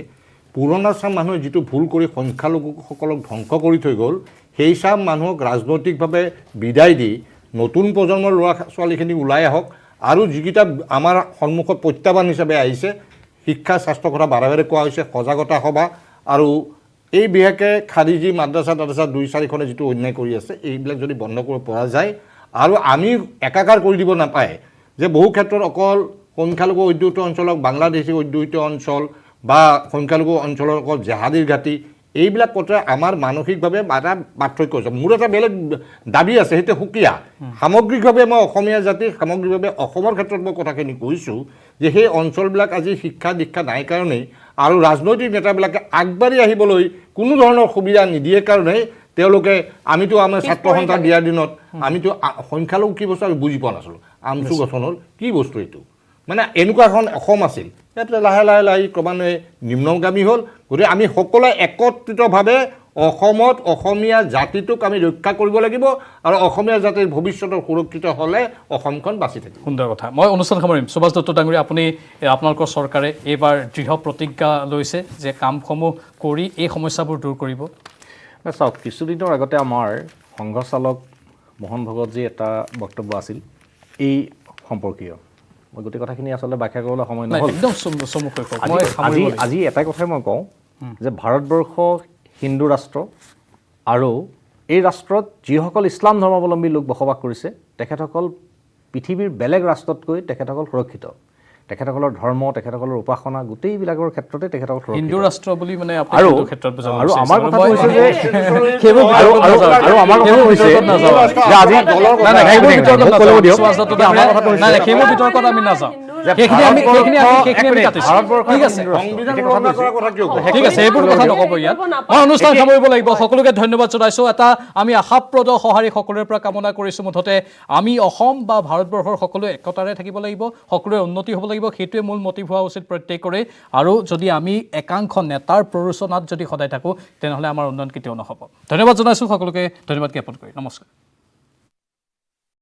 পুৰণা চাম মানুহে যিটো ভুল কৰি সংখ্যালঘুসকলক ধ্বংস কৰি থৈ গ'ল সেই চাম মানুহক ৰাজনৈতিকভাৱে বিদায় দি নতুন প্ৰজন্মৰ ল'ৰা ছোৱালীখিনি ওলাই আহক আৰু যিকেইটা আমাৰ সন্মুখত প্ৰত্যাহ্বান হিচাপে আহিছে শিক্ষা স্বাস্থ্যৰ কথা বাৰে বাৰে কোৱা হৈছে সজাগতা সভা আৰু এই বিশেষকৈ খাৰিজি মাদ্ৰাছা 2-4খনে যিটো অন্যায় কৰি আছে এইবিলাক যদি বন্ধ কৰিব পৰা যায় আৰু আমি একাকাৰ কৰি দিব নাপায় যে বহু ক্ষেত্ৰত অকল সংখ্যালঘু অধ্যুষিত অঞ্চলক বাংলাদেশী অধ্যুষিত অঞ্চল বা সংখ্যালঘু অঞ্চলৰ অকল জেহাদীৰ ঘাটি এইবিলাক কথাই আমাৰ মানসিকভাৱে এটা পাৰ্থক্য আছে মোৰ এটা বেলেগ দাবী আছে সেইটো সুকীয়া সামগ্ৰিকভাৱে মই অসমীয়া জাতি সামগ্ৰিকভাৱে অসমৰ ক্ষেত্ৰত মই কথাখিনি কৈছোঁ যে সেই অঞ্চলবিলাক আজি শিক্ষা দীক্ষা নাই কাৰণেই আৰু ৰাজনৈতিক নেতাবিলাকে আগবাঢ়ি আহিবলৈ কোনো ধৰণৰ সুবিধা নিদিয়ে কাৰণেই তেওঁলোকে আমিতো আমাৰ ছাত্ৰ সন্থাক দিয়াৰ দিনত আমিতো সংখ্যালঘু কি বস্তু আমি বুজি পোৱা নাছিলোঁ আমচু গঠন হ'ল কি বস্তু এইটো মানে এনেকুৱা এখন অসম আছিল ইয়াতে লাহে লাহে ক্ৰমান্বয়ে নিম্নগামী হ'ল গতিকে আমি সকলোৱে একত্ৰিতভাৱে অসমত অসমীয়া জাতিটোক আমি ৰক্ষা কৰিব লাগিব আৰু অসমীয়া জাতিৰ ভৱিষ্যত সুৰক্ষিত হ'লে অসমখন বাচি থাকিব সুন্দৰ কথা মই অনুষ্ঠান সামৰিম সুভাষ দত্ত ডাঙৰীয়া আপুনি আপোনালোকৰ চৰকাৰে এইবাৰ দৃঢ় প্ৰতিজ্ঞা লৈছে যে কামসমূহ কৰি এই সমস্যাবোৰ দূৰ কৰিব চাওক কিছুদিনৰ আগতে আমাৰ সংঘ চালক মোহন ভগতজী এটা বক্তব্য আছিল এই সম্পৰ্কীয় মই গোটেই কথাখিনি আচলতে ব্যাখ্যা কৰিবলৈ সময় নহ'ল একদম চমুকৈ কওক মই আজি সামৰিব লাগিব। আজি এটাই কথাই মই কওঁ যে ভাৰতবৰ্ষ হিন্দু ৰাষ্ট্ৰ আৰু এই ৰাষ্ট্ৰত যিসকল ইছলাম ধৰ্মাৱলম্বী লোক বসবাস কৰিছে তেখেতসকল পৃথিৱীৰ বেলেগ ৰাষ্ট্ৰতকৈ তেখেতসকল সুৰক্ষিত তেখেতসকলৰ ধৰ্ম তেখেতসকলৰ উপাসনা গোটেইবিলাকৰ ক্ষেত্ৰতে তেখেতসকল সুৰক্ষিত হিন্দু ৰাষ্ট্ৰ বুলি মানে আপুনি আৰু হিন্দু ক্ষেত্ৰত বুজাব আৰু বিচাৰিছে। আমাৰ কথা মই- কৈছে যে সেইবোৰ আৰু ভিতৰত নাযাওঁ। আৰু আমাৰ কথা কৈছে সেইবোৰ ভিতৰত নাযাওঁ। যে আজি নাই, নাই, সেইবোৰ ভিতৰত মোক নাযাওঁ। ক'ব দিয়ক। সুভাষ দত্ত যে আমাৰ ডাঙৰীয়া, কথাটো হৈছে- নাই, নাই, সেইবোৰ বিতৰ্কত আমি নাযাওঁ যে সেইখিনি আমি ভাৰতবৰ্ষ- কাটিছোঁ ভাৰতবৰ্ষ ঠিক আছে সংবিধান উলংঘা কৰাৰ কথা কিয় কয়? ঠিক আছে এইবোৰ কথা নক'ব ইয়াত মই অনুষ্ঠান সামৰিব লাগিব সকলোকে ধন্যবাদ জনাইছোঁ এটা আমি আশাপ্ৰদ সঁহাৰি সকলোৰে পৰা কামনা কৰিছোঁ মুঠতে আমি অসম বা ভাৰতবৰ্ষৰ সকলোৱে একতাৰে থাকিব লাগিব সকলোৰে উন্নতি হ'ব লাগিব সেইটোৱে মূল মটিভ হোৱা উচিত প্ৰত্যেকৰে আৰু যদি আমি একাংশ নেতাৰ প্ৰৰোচনাত যদি সদায় থাকোঁ তেনেহ'লে আমাৰ উন্নয়ন কেতিয়াও নহ'ব ধন্যবাদ জনাইছোঁ সকলোকে ধন্যবাদ জ্ঞাপন কৰি নমস্কাৰ